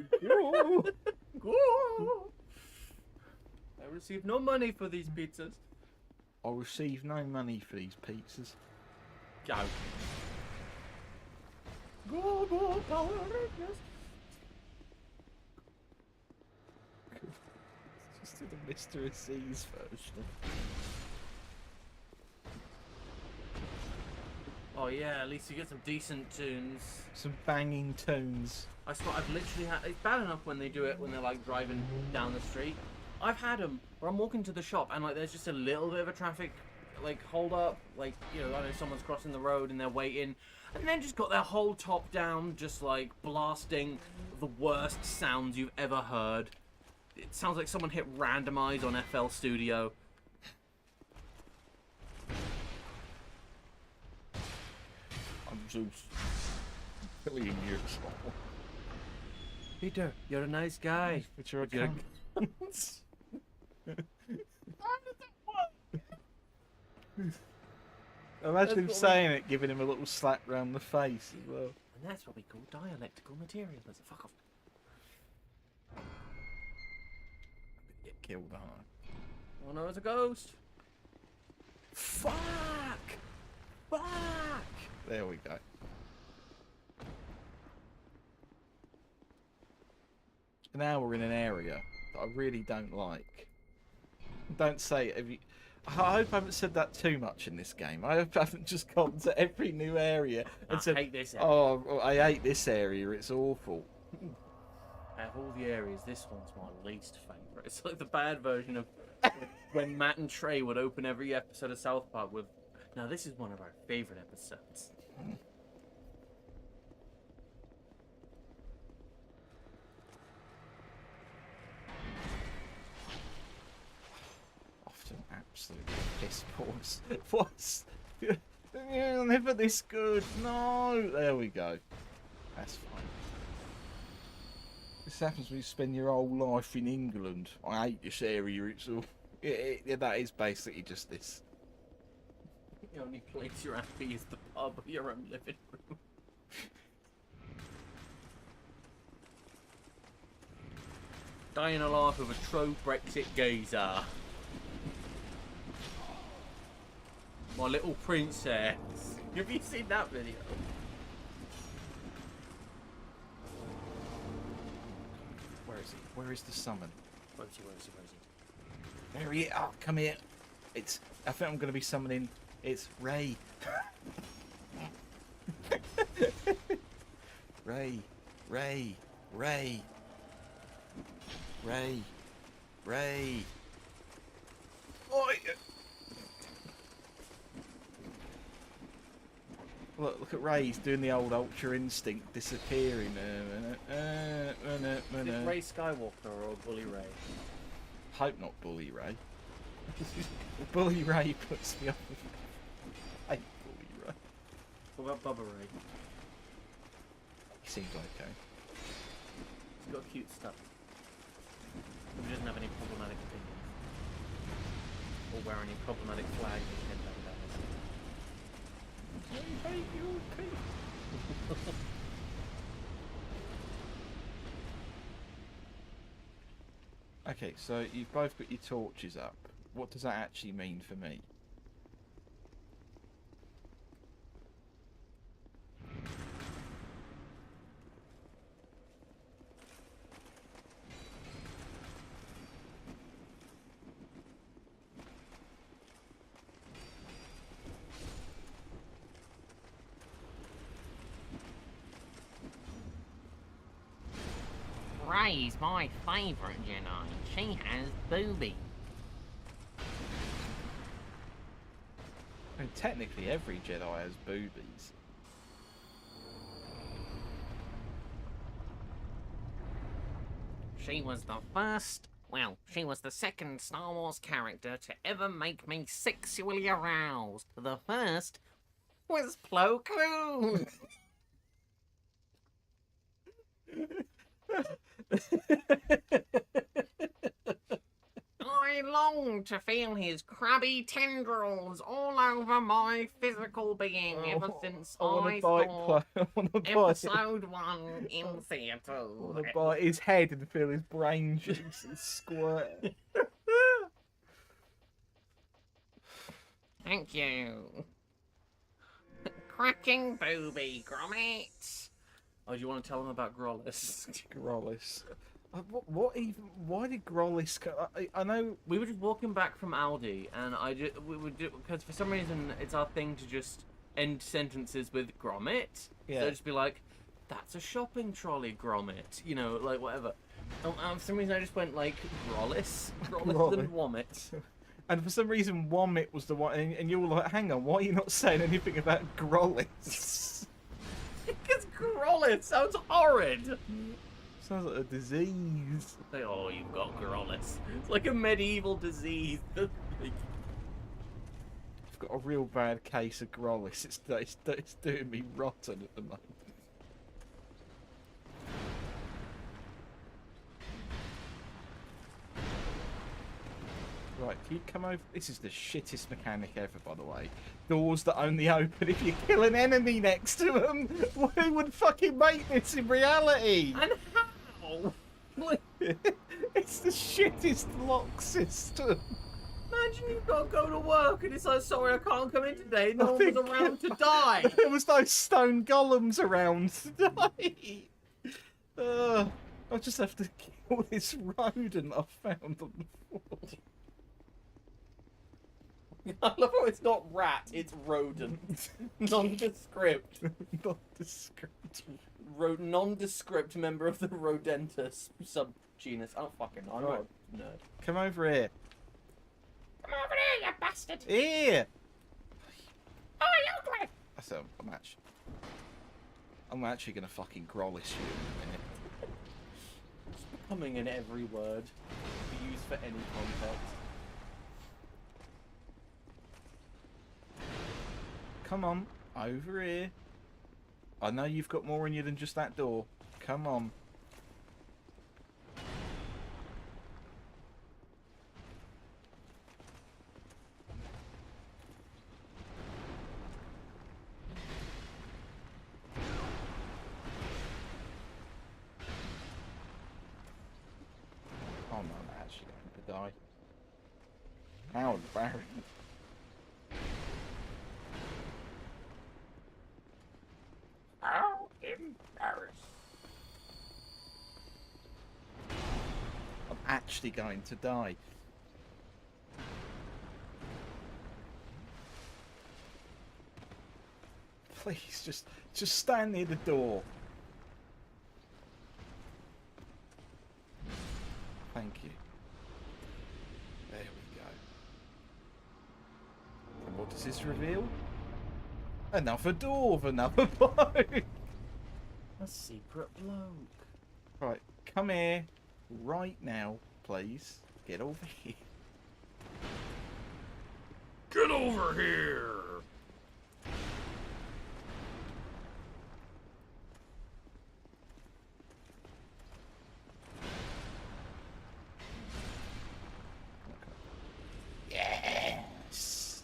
I received no money for these pizzas. I'll receive no money for these pizzas. Go. Go, go, Power Rangers. Just to the Mr. Aziz version. Oh yeah, at least you get some decent tunes. Some banging tunes. I swear, I've literally had. It's bad enough when they do it when they're like driving down the street. I've had them where I'm walking to the shop and like there's just a little bit of a traffic like hold up, like, you know, I know someone's crossing the road and they're waiting, and then just got their whole top down, just like blasting the worst sounds you've ever heard. It sounds like someone hit randomize on FL Studio. I'm Zeus. Billion years old. Peter, you're a nice guy. But you're a You're a- cunt. Imagine him That's what saying it, giving him a little slap round the face as well. And that's what we call dialectical materialism. Fuck off. Get killed, aren't I? Oh no, it's a ghost. Fuck! Fuck! There we go. Now we're in an area that I really don't like. Don't say, have you... I hope I haven't said that too much in this game. I hope I haven't just gone to every new area and I said, hate this area. oh, I hate this area, it's awful. Out of all the areas, this one's my least favourite. It's like the bad version of when Matt and Trey would open every episode of South Park with, now this is one of our favourite episodes. Often absolutely piss balls. What's... Yeah, never this good. No! There we go. That's fine. This happens when you spend your whole life in England. I hate this area, it's all... Yeah, that is basically just this. The only place you're happy is the pub of your own living room. Dying alive with a true Brexit geezer. My little princess. Have you seen that video? Where is he? Where is the summon? Where is he? Where is he? Where is he? There he is. Oh, come here. It's... I think I'm going to be summoning... It's Ray. Ray. Ray. Ray. Ray. Ray. Oi! Look at Ray. He's doing the old Ultra Instinct, disappearing. Is it Ray Skywalker or Bully Ray? Hope not Bully Ray. Bully Ray puts me off. I hate Bully Ray. What about Bubba Ray? He seems okay. He's got cute stuff. He doesn't have any problematic opinions. Or wear any problematic flags in his headband. I hate you people. Okay, so you've both got your torches up. What does that actually mean for me? Ray's my favourite Jedi. She has boobies. And technically every Jedi has boobies. She was the first, well, she was the second Star Wars character to ever make me sexually aroused. The first was Plo Koon. I long to feel his crabby tendrils all over my physical being ever since I saw I want to bite. episode 1 in I theatres. want to bite his head and feel his brain juices squirt. Thank you. Cracking booby, Gromit. Oh, do you want to tell them about Grollis? Grollis. What even? Why did Grollis? I know. We were just walking back from Aldi, and we would do because for some reason it's our thing to just end sentences with Gromit. Yeah. So just be like, "That's a shopping trolley, Gromit," you know, like whatever. And for some reason I just went like Grollis than Womit. And for some reason, Womit was the one, and you were like, "Hang on, why are you not saying anything about Grollis?" Because Grollis sounds horrid. Sounds like a disease. Like, oh, you've got Grollis. It's like a medieval disease. I've got a real bad case of Grollis. It's doing me rotten at the moment. Right, can you come over? This is the shittest mechanic ever, by the way. Doors that only open if you kill an enemy next to them. Who would fucking make this in reality? And how? It's the shittest lock system. Imagine you've got to go to work and it's like, sorry, I can't come in today. No I one was think- around to die. There was no stone golems around today. I'll just have to kill this rodent I found on the floor. I love how it's not rat, it's rodent. Nondescript. Nondescript. Nondescript member of the Rodentus subgenus. I don't fucking know. I'm not a nerd. Come over here. Come over here, you bastard. Here! Oh, you ugly. I'm actually gonna fucking Grollis you in a minute. It's becoming in every word. To be used for any context. Come on, over here. I know you've got more in you than just that door. Come on. Oh no, I'm actually going to die. How embarrassing. How embarrassed. I'm actually going to die. Please, just stand near the door. Thank you. There we go. And what does this reveal? Another door of another bloke. A secret bloke. Right, come here right now, please. Get over here. Get over here! Yes.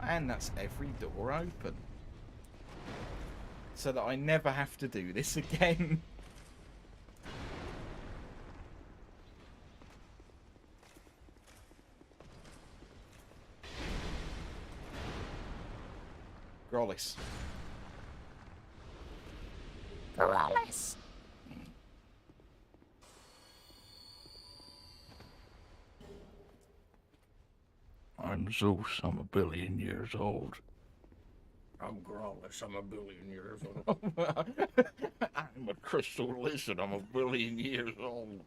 And that's every door open. So that I never have to do this again. Grollis. Grollis. I'm Zeus. I'm a billion years old. I'm Grollis. I'm a billion years old. I'm a crystal lizard. I'm a billion years old.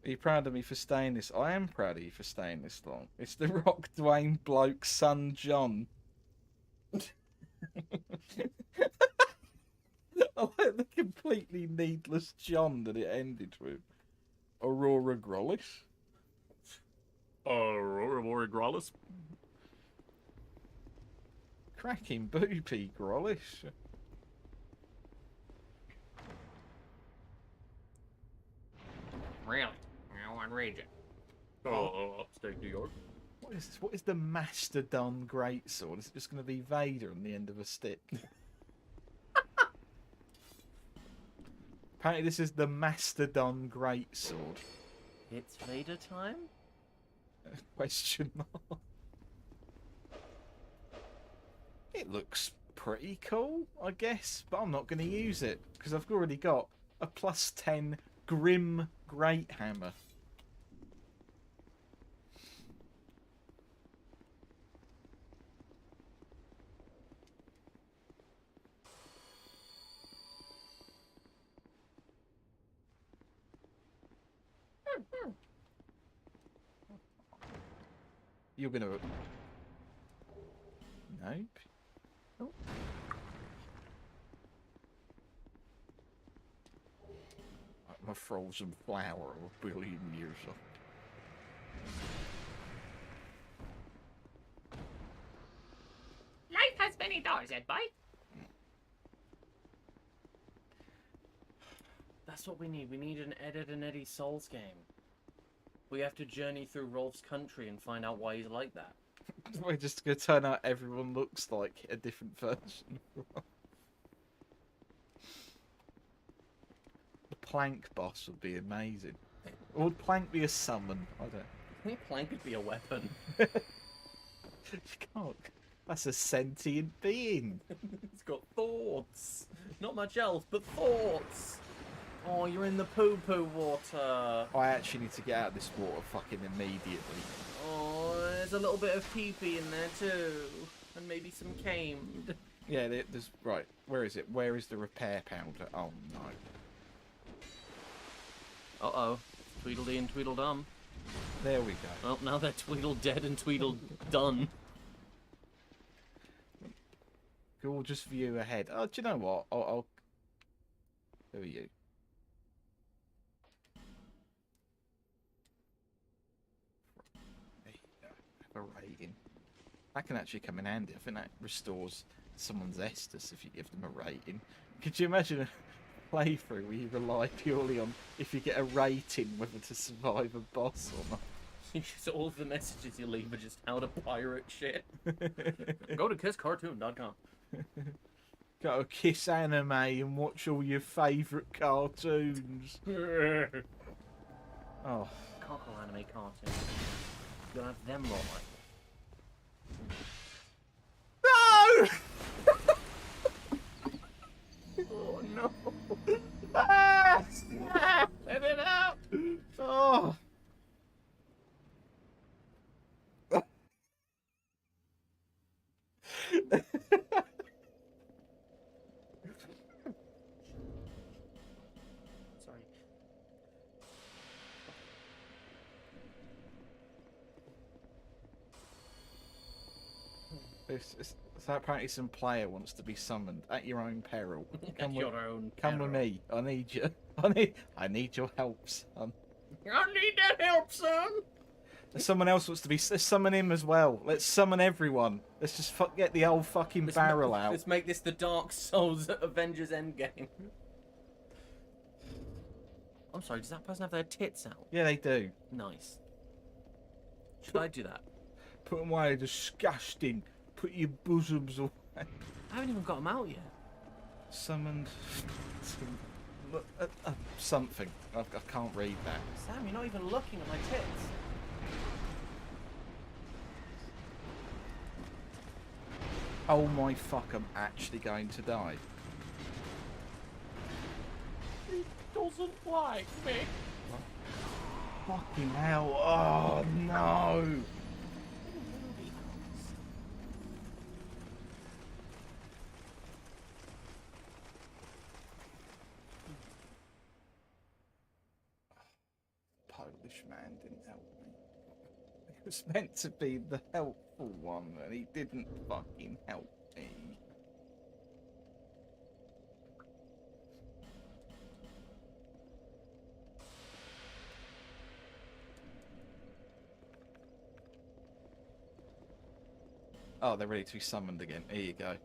Are you proud of me for staying this? I am proud of you for staying this long. It's the Rock Dwayne bloke's son, John. I like the completely needless John that it ended with. Aurora Grollis. Rory Grollis. Cracking boopy Grollis. Really? I want to read it. Upstate New York. What is this? What is the Mastodon Greatsword? Is it just going to be Vader on the end of a stick? Apparently this is the Mastodon Greatsword. It's Vader time? Question mark. It looks pretty cool, I guess, but I'm not going to use it because I've already got a +10 Grim Great Hammer. You're going to... Nope. Nope. Like my frozen flower a billion years old. Life has many doors, Ed boy. That's what we need. We need an Ed, Ed and Eddie Souls game. We have to journey through Rolf's country and find out why he's like that. We're just going to turn out everyone looks like a different version. The Plank boss would be amazing. Or would Plank be a summon? I don't... I think Plank could be a weapon. You can't. That's a sentient being. It's got thoughts. Not much else, but thoughts. Oh, you're in the poo-poo water. I actually need to get out of this water fucking immediately. Oh, there's a little bit of pee-pee in there too. And maybe some cane. Yeah, there's... Right, where is it? Where is the repair powder? Oh, no. Uh-oh. Tweedledee and Tweedledum. There we go. Well, now they're Tweedledead and Tweedledone. Gorgeous view ahead. Oh, do you know what? I'll... Who are you? There you go. Have a rating. That can actually come in handy. I think that restores someone's Estus if you give them a rating. Could you imagine a playthrough where you rely purely on if you get a rating whether to survive a boss or not? Just all of the messages you leave are just how to pirate shit. Go to kisscartoon.com. Go to Kiss Anime and watch all your favourite cartoons. Oh. Cockle anime cartoon. You'll have them right. No! Oh no! Let it out. Oh. Sorry. So apparently some player wants to be summoned at your own peril. At your own Come with peril. me. I need you. I need your help, son. I need that help, son! Someone else wants to be. Let's summon him as well. Let's summon everyone. Let's just get the old fucking barrel out. Let's make this the Dark Souls Avengers Endgame. I'm sorry, does that person have their tits out? Yeah, they do. Nice. Should I do that? Put them away. Disgusting. Put your bosoms away. I haven't even got them out yet. Summoned. Something. I can't read that. Sam, you're not even looking at my tits. Oh my fuck, I'm actually going to die. He doesn't like me. Fucking hell. Oh no. Polish man didn't help me. He was meant to be the helpful one and he didn't fucking help me. Oh, they're ready to be summoned again. Here you go.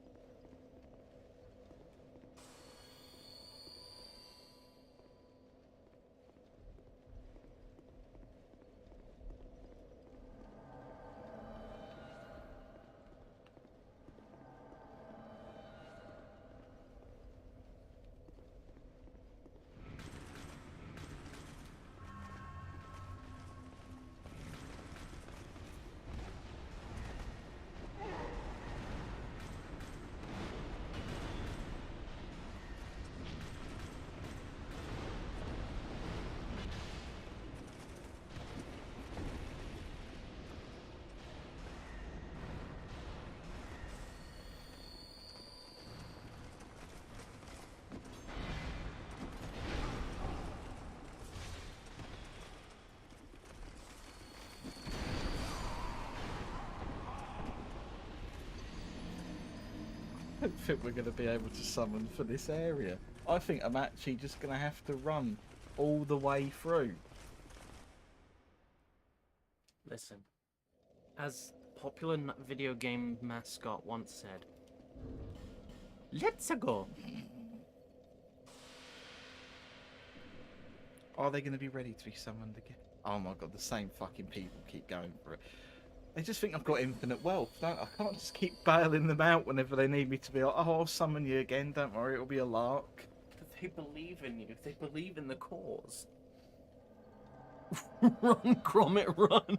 don't think we're going to be able to summon for this area. I think I'm actually just going to have to run all the way through. Listen, as popular video game mascot once said, let's go. Are they going to be ready to be summoned again? Oh my god, the same fucking people keep going for it. They just think I've got infinite wealth. I can't just keep bailing them out whenever they need me to be like, oh, I'll summon you again, don't worry, it'll be a lark. But they believe in you. They believe in the cause. Run, Gromit, run!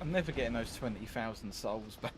I'm never getting those 20,000 souls back.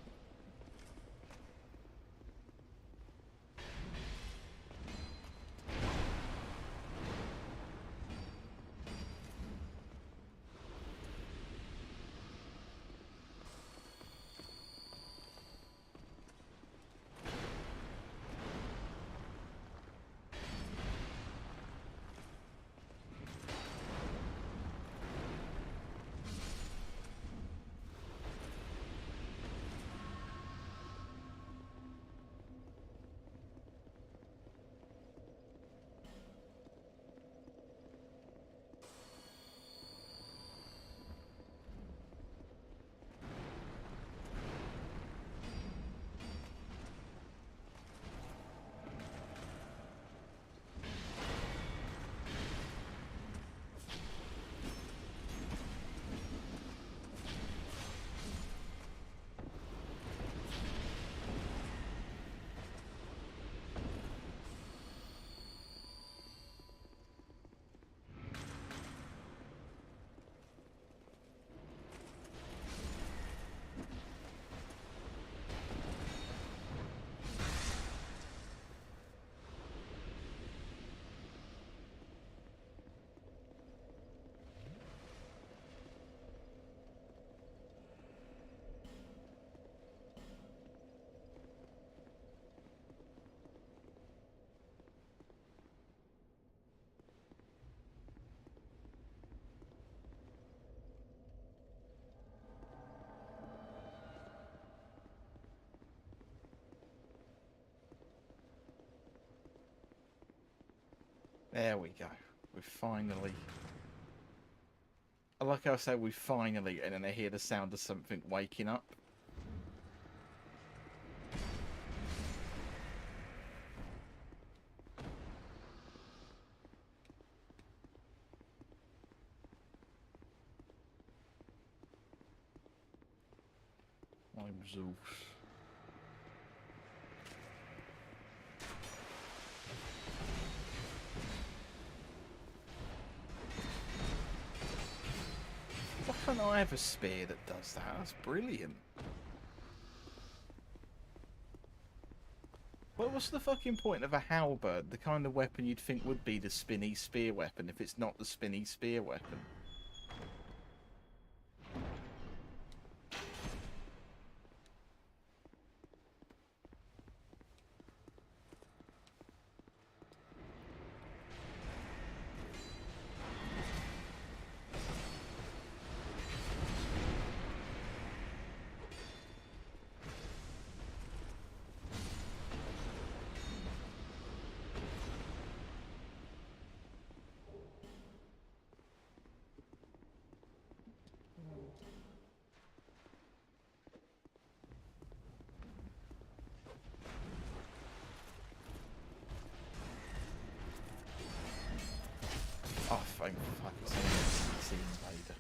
There we go. We've finally... I like how I say we finally, and then I hear the sound of something waking up. I'm Zeus. Why can't I have a spear that does that? That's brilliant. Well, what's the fucking point of a halberd? The kind of weapon you'd think would be the spinny spear weapon if it's not the spinny spear weapon. Oh, thank fuck's sake. invader.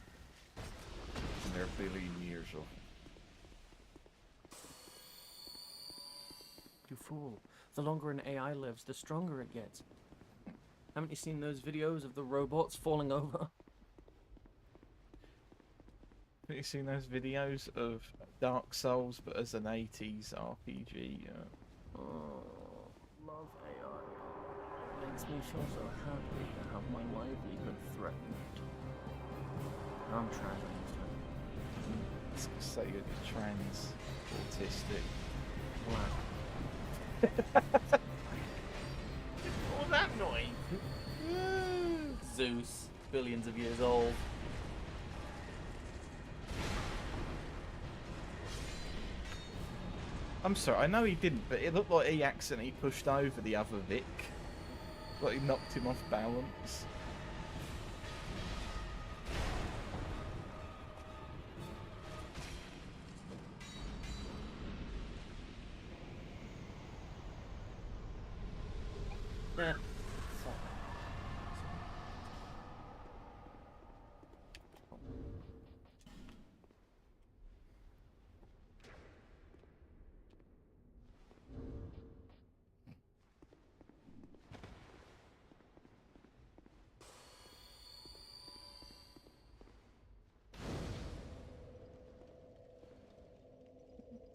And they're a billion years off. You fool. The longer an AI lives, the stronger it gets. Haven't you seen those videos of the robots falling over? Have you seen those videos of Dark Souls, but as an 80s RPG? Oh, love AI. It makes me feel so happy to have my livelihood threatened. I'm trans. Say you're trans, autistic. Wow. What was that noise? Zeus, billions of years old. I'm sorry, I know he didn't, but it looked like he accidentally pushed over the other Vic. Like he knocked him off balance. Yeah.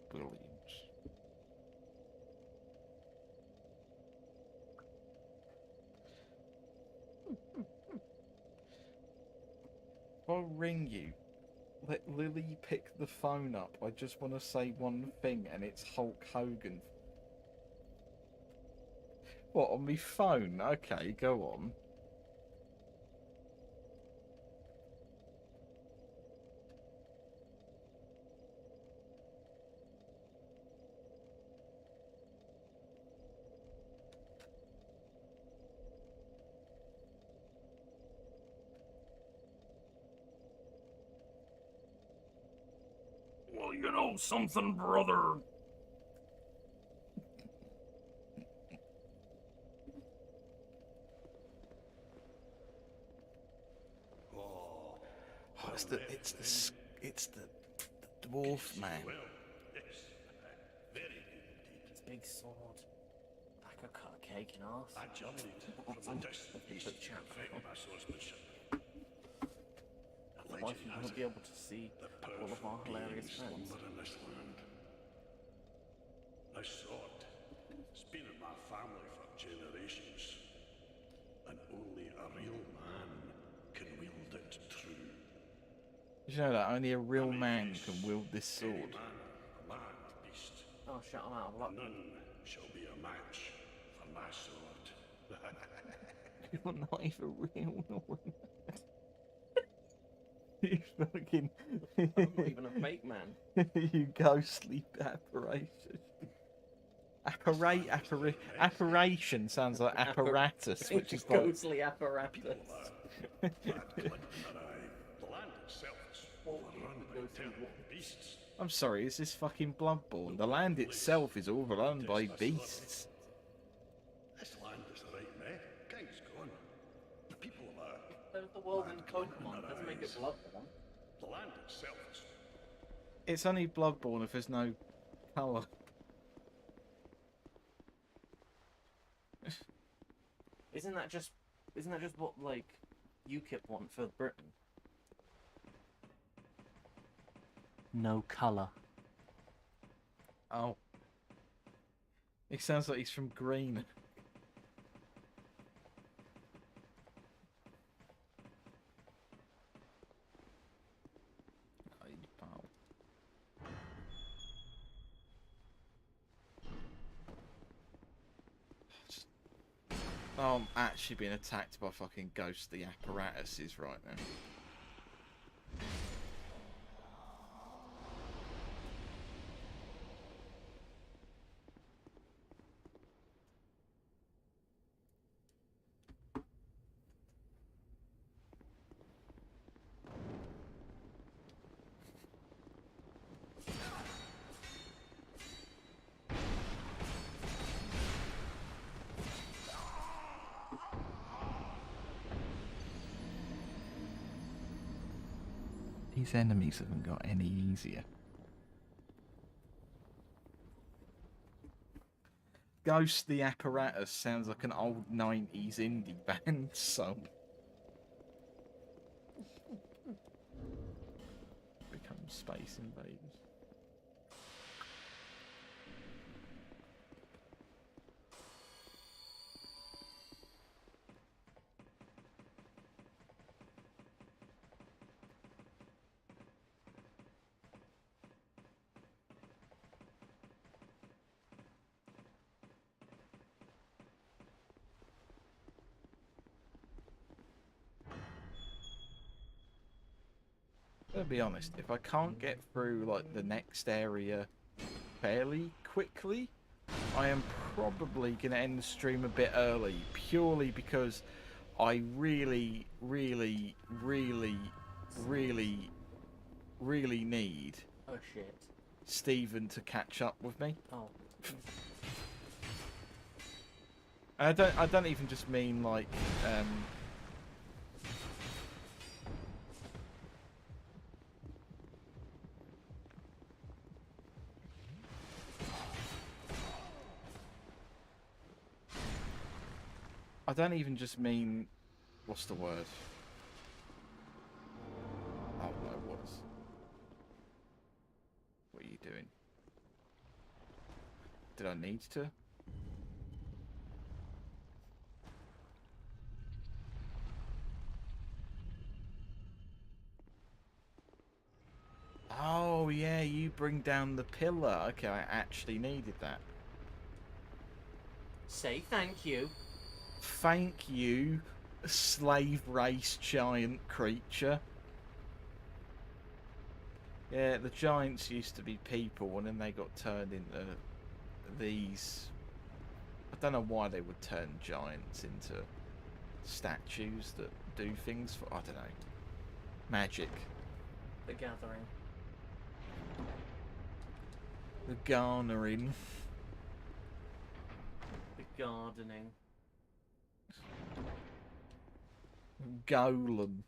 Brilliant. If I ring you, let Lily pick the phone up. I just want to say one thing, and it's Hulk Hogan. What, on me phone? Okay, go on. Well, you know something, brother. Oh, Oh, it's the dwarf man. well, yes. Very good indeed. His big sword. I could cut a cake in half. I journeyed from the distant east to perfect my swordsmanship. A Why legend you has won't it be able to see that all of powerful our hilarious beings friends. slumber in this land. This sword has been in my family for generations, and only a real man can wield it true. Did you know that only a real man can wield this Any sword? man, man or beast, Oh shit, I'm out of luck. none shall be a match for my sword. You're not even real, no. You fucking. I'm not even a fake man. You ghostly apparition. Apparition sounds like apparatus, which is like. Ghostly apparatus. Glad to let them arrive. The land itself is overrun by terrible beasts. I'm sorry, is this fucking Bloodborne? The land itself is overrun by beasts. This land is the right mess. King's gone. The people of our There's the world in Pokemon. Doesn't make it Bloodborne. the land itself is It's only Bloodborne if there's no colour. Isn't that just what like UKIP want for Britain? No colour. Oh. He sounds like he's from Green. Ay, pal. Oh, I'm actually being attacked by fucking ghostly apparatuses right now. His enemies haven't got any easier. Ghost the Apparatus sounds like an old 90s indie band song. Become Space Invaders. To be honest, if I can't get through like the next area fairly quickly, I am probably gonna end the stream a bit early, purely because I really need Oh shit. Stephen to catch up with me. Oh. I don't even just mean like I don't even just mean, what's the word? Oh no, what are you doing? Did I need to? Oh yeah, you bring down the pillar. Okay, I actually needed that. Say thank you. Thank you, slave race giant creature. Yeah, the giants used to be people and then they got turned into these. I don't know why they would turn giants into statues that do things for, I don't know, magic. The gathering. The garnering. The gardening. Golem.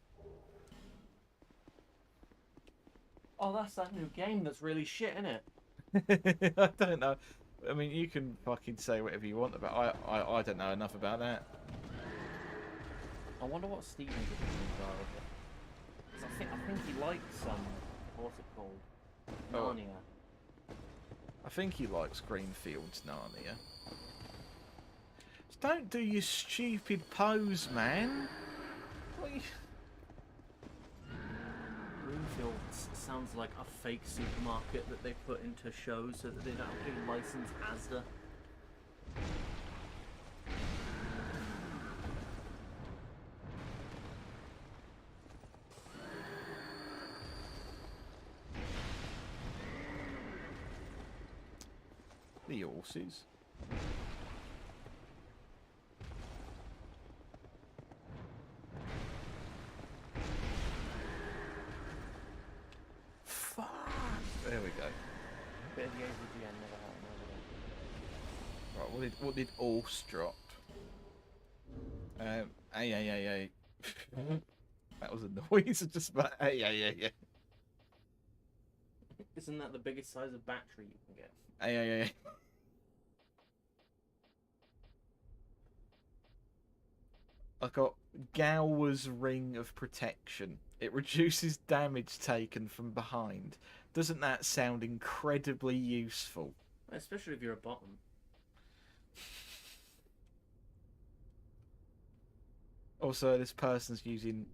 Oh, that's that new game that's really shit, isn't it? I don't know. I mean, you can fucking say whatever you want about. I don't know enough about that. I wonder what Steven's opinions are of it. 'Cause I think he likes what's it called? Oh. Narnia. I think he likes Greenfield's Narnia. Just don't do your stupid pose, man. What you... Greenfield sounds like a fake supermarket that they put into shows so that they don't have to license Asda. The horses. Fuck. There we go. Bit of the AVGN never happened over there. Right, what did horse drop? Ay. That was a noise. Just about ay. Isn't that the biggest size of battery you can get? Ay. I got Gower's Ring of Protection. It reduces damage taken from behind. Doesn't that sound incredibly useful? Especially if you're a bottom. Also, this person's using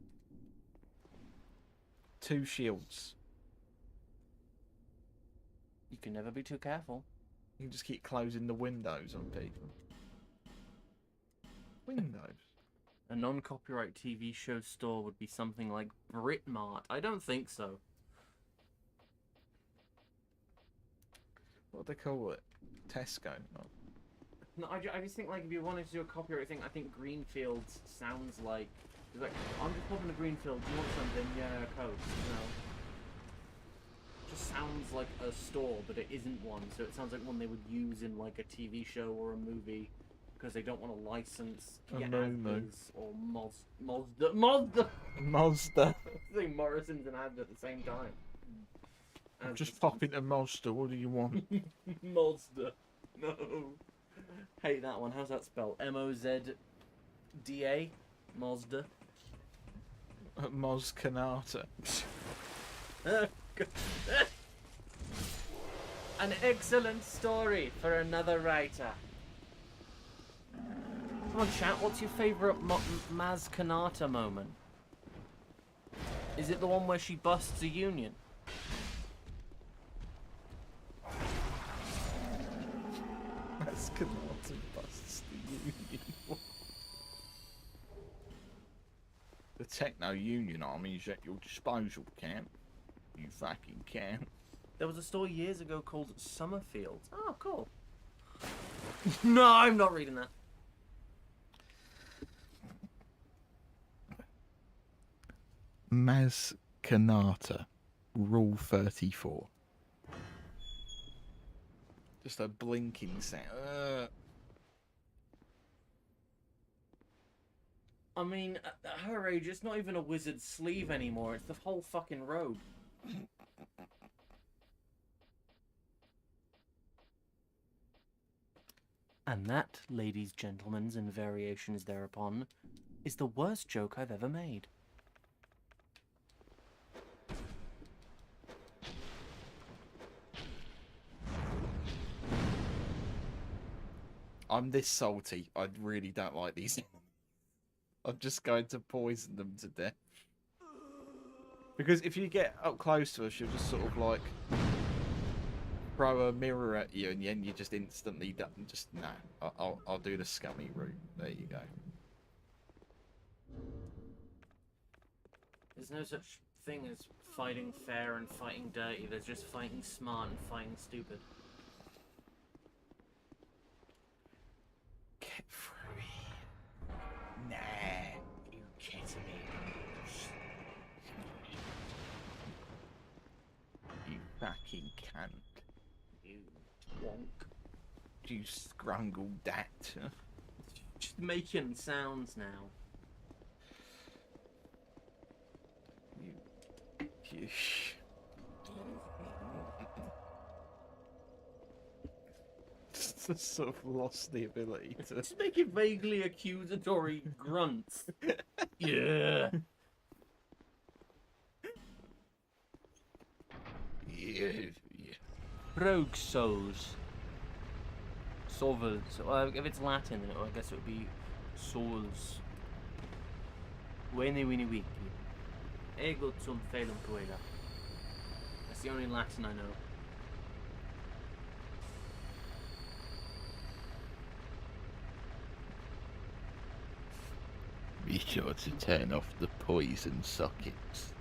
2 shields. You can never be too careful. You can just keep closing the windows on people. Windows? A non-copyright TV show store would be something like Britmart. I don't think so. What do they call it? Tesco? Oh. No, I just think like if you wanted to do a copyright thing, I think Greenfields sounds like it's like I'm just popping to Greenfield. Do you want something? Yeah, Coke. You know, just sounds like a store, but it isn't one. So it sounds like one they would use in like a TV show or a movie. because they don't want to license Oh, Kia no. Asdas or Mazda. Mazda. Say Morrison's and Asda at the same time. Just pop into Mazda. What do you want? Mazda. No. Hate that one. How's that spelled? Mozda. Mazda. Moz Kanata. An excellent story for another writer. Come on, chat. What's your favourite Maz Kanata moment? Is it the one where she busts a union? Maz Kanata busts the Union. The Techno Union Army is at your disposal, Camp. You fucking can. There was a store years ago called Summerfield. Oh, cool. No, I'm not reading that. Maz Kanata, Rule 34. Just a blinking sound. I mean, at her age, it's not even a wizard's sleeve anymore. It's the whole fucking robe. And that, ladies, gentlemen, and variations thereupon, is the worst joke I've ever made. I'm this salty. I really don't like these. I'm just going to poison them to death. Because if you get up close to her, she'll just sort of like throw a mirror at you, and then you just instantly just no. I'll do the scummy route. There you go. There's no such thing as fighting fair and fighting dirty. There's just fighting smart and fighting stupid. Get free. Nah, you ketamine. You fucking cunt. You wonk. You scrungled that. Just making sounds now. You. Just sort of lost the ability to. Just making vaguely accusatory grunts. Yeah. Yeah. Rogue souls. Sovels. If it's Latin, then I guess it would be souls. Veni vini vici. Ego zum felum puella. That's the only Latin I know. Be sure to turn off the poison sockets.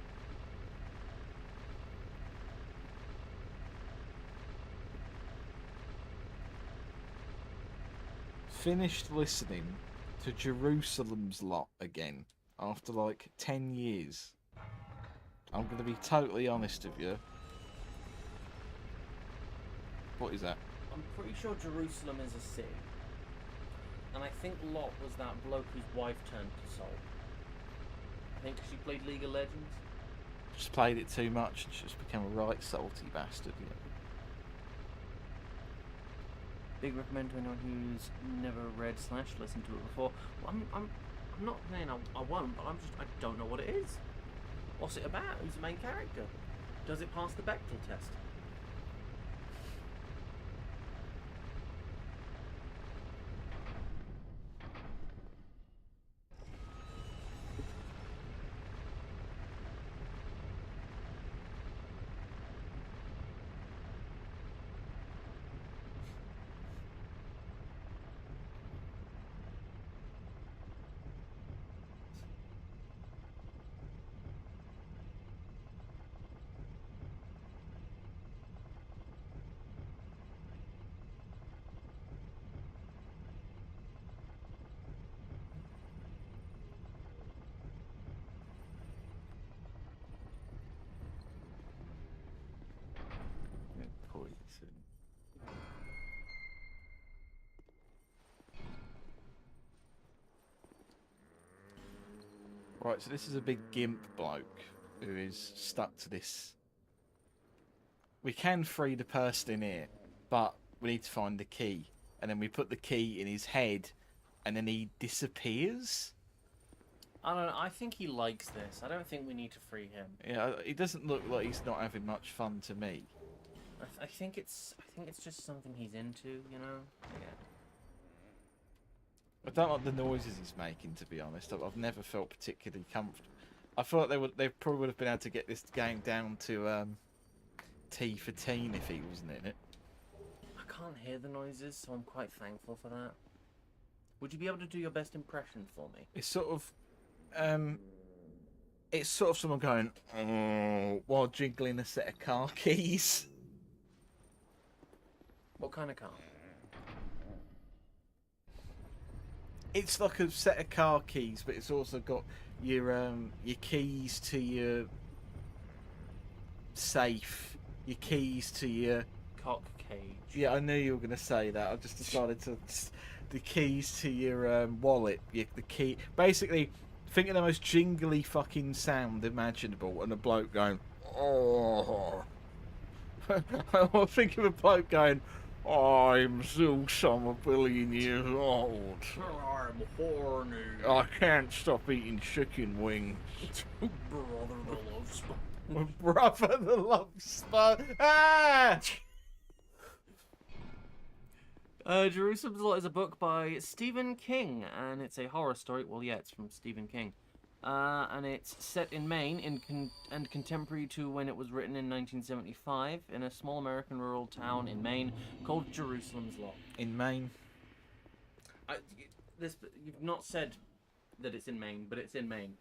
Finished listening to Jerusalem's Lot again after like 10 years. I'm going to be totally honest with you. What is that? I'm pretty sure Jerusalem is a city. And I think Lot was that bloke whose wife turned to salt. I think she played League of Legends. Just played it too much and just became a right salty bastard. Yeah. Big recommend to anyone who's never read / listened to it before. Well, I'm not saying I won't, but I don't know what it is. What's it about? Who's the main character? Does it pass the Bechdel test? Right, so this is a big gimp bloke who is stuck to this. We can free the person in here, but we need to find the key. And then we put the key in his head, and then he disappears? I don't know. I think he likes this. I don't think we need to free him. Yeah, he doesn't look like he's not having much fun to me. I think it's just something he's into, you know. Yeah. I don't like the noises he's making, to be honest. I've never felt particularly comfortable. I thought they probably would have been able to get this game down to T for teen if he wasn't in it. I can't hear the noises, so I'm quite thankful for that. Would you be able to do your best impression for me? It's sort of someone going oh, while jingling a set of car keys. What kind of car? It's like a set of car keys, but it's also got your keys to your safe, your keys to your Cock cage. Yeah, I knew you were going to say that. I just decided to the keys to your wallet, the key. Basically, think of the most jingly fucking sound imaginable, and a bloke going oh. I think of a bloke going, I'm Zeus, I'm 1 billion years old. I'm horny. I can't stop eating chicken wings. Brother the love spot. My brother the love spot. Ah! Jerusalem's Lot is a book by Stephen King, and it's a horror story. Well, yeah, it's from Stephen King. And it's set in Maine and contemporary to when it was written in 1975 in a small American rural town in Maine called Jerusalem's Lot. In Maine. You've not said that it's in Maine, but it's in Maine.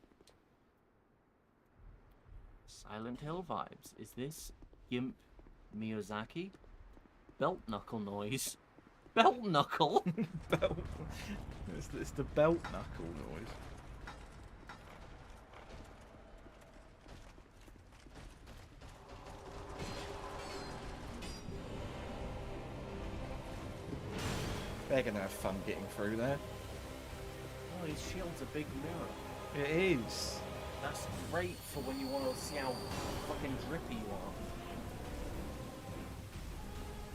Silent Hill vibes. Is this Gimp Miyazaki? Belt knuckle noise. Belt knuckle? Belt. It's the belt knuckle noise. They're going to have fun getting through there. Oh, his shield's a big mirror. It is. That's great for when you want to see how fucking drippy you are.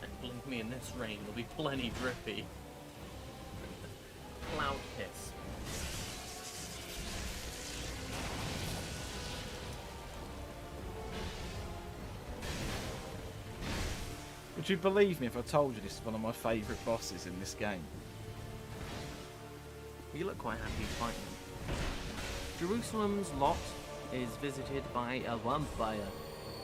And believe me, in this rain, there'll be plenty drippy. Cloud kiss. Would you believe me if I told you this is one of my favourite bosses in this game? You look quite happy fighting them. Jerusalem's Lot is visited by a vampire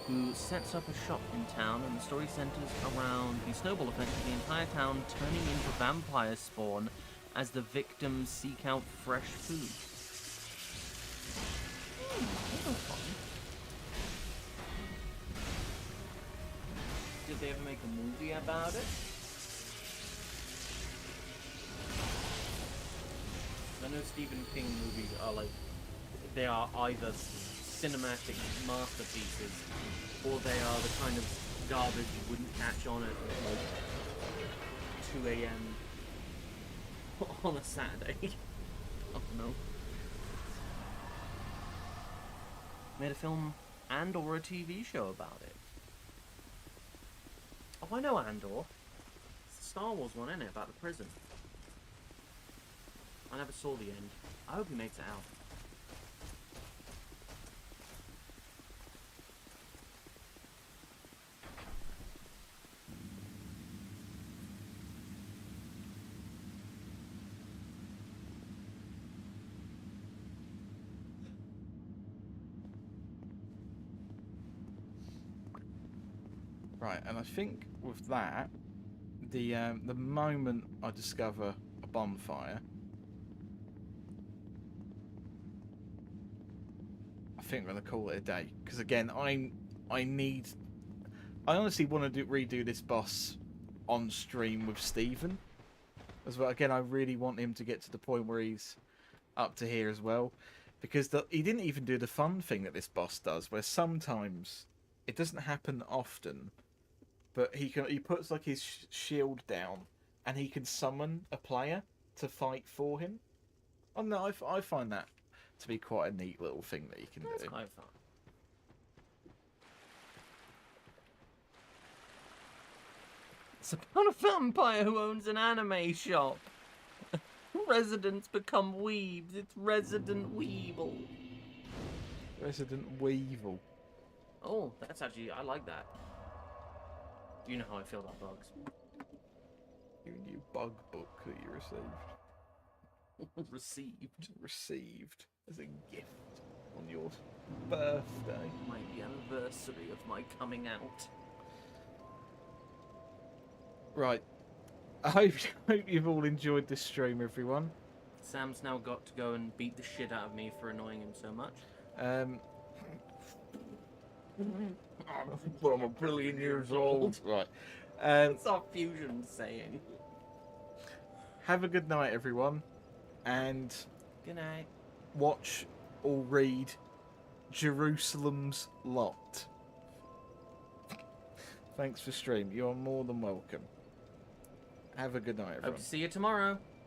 who sets up a shop in town, and the story centers around the snowball effect of the entire town turning into vampire spawn as the victims seek out fresh food. That's fun. Did they ever make a movie about it? I know Stephen King movies are like, they are either cinematic masterpieces or they are the kind of garbage you wouldn't catch on at like 2 a.m. on a Saturday. I don't know. Made a film and or a TV show about it. Oh, I know Andor. It's the Star Wars one, isn't it? About the prison. I never saw the end. I hope he makes it out. Right, and I think with that, the moment I discover a bonfire, I think I'm gonna call it a day. Because again, I honestly want to redo this boss on stream with Steven as well. Again, I really want him to get to the point where he's up to here as well, because he didn't even do the fun thing that this boss does, where sometimes it doesn't happen often. But he puts like his shield down, and he can summon a player to fight for him. Oh no, I find that to be quite a neat little thing that you can That's do. quite fun. It's about a vampire who owns an anime shop. Residents become weebs. It's Resident Weeble. Resident Weevil. Oh, that's actually, I like that. You know how I feel about bugs. Your new bug book that you Received. received as a gift on your birthday. The anniversary of my coming out. Right. I hope you've all enjoyed this stream, everyone. Sam's now got to go and beat the shit out of me for annoying him so much. But I'm a billion years old. Right. That's our fusion saying. Have a good night, everyone. And Good night. watch or read Jerusalem's Lot. Thanks for stream. You're more than welcome. Have a good night, everyone. Hope to see you tomorrow.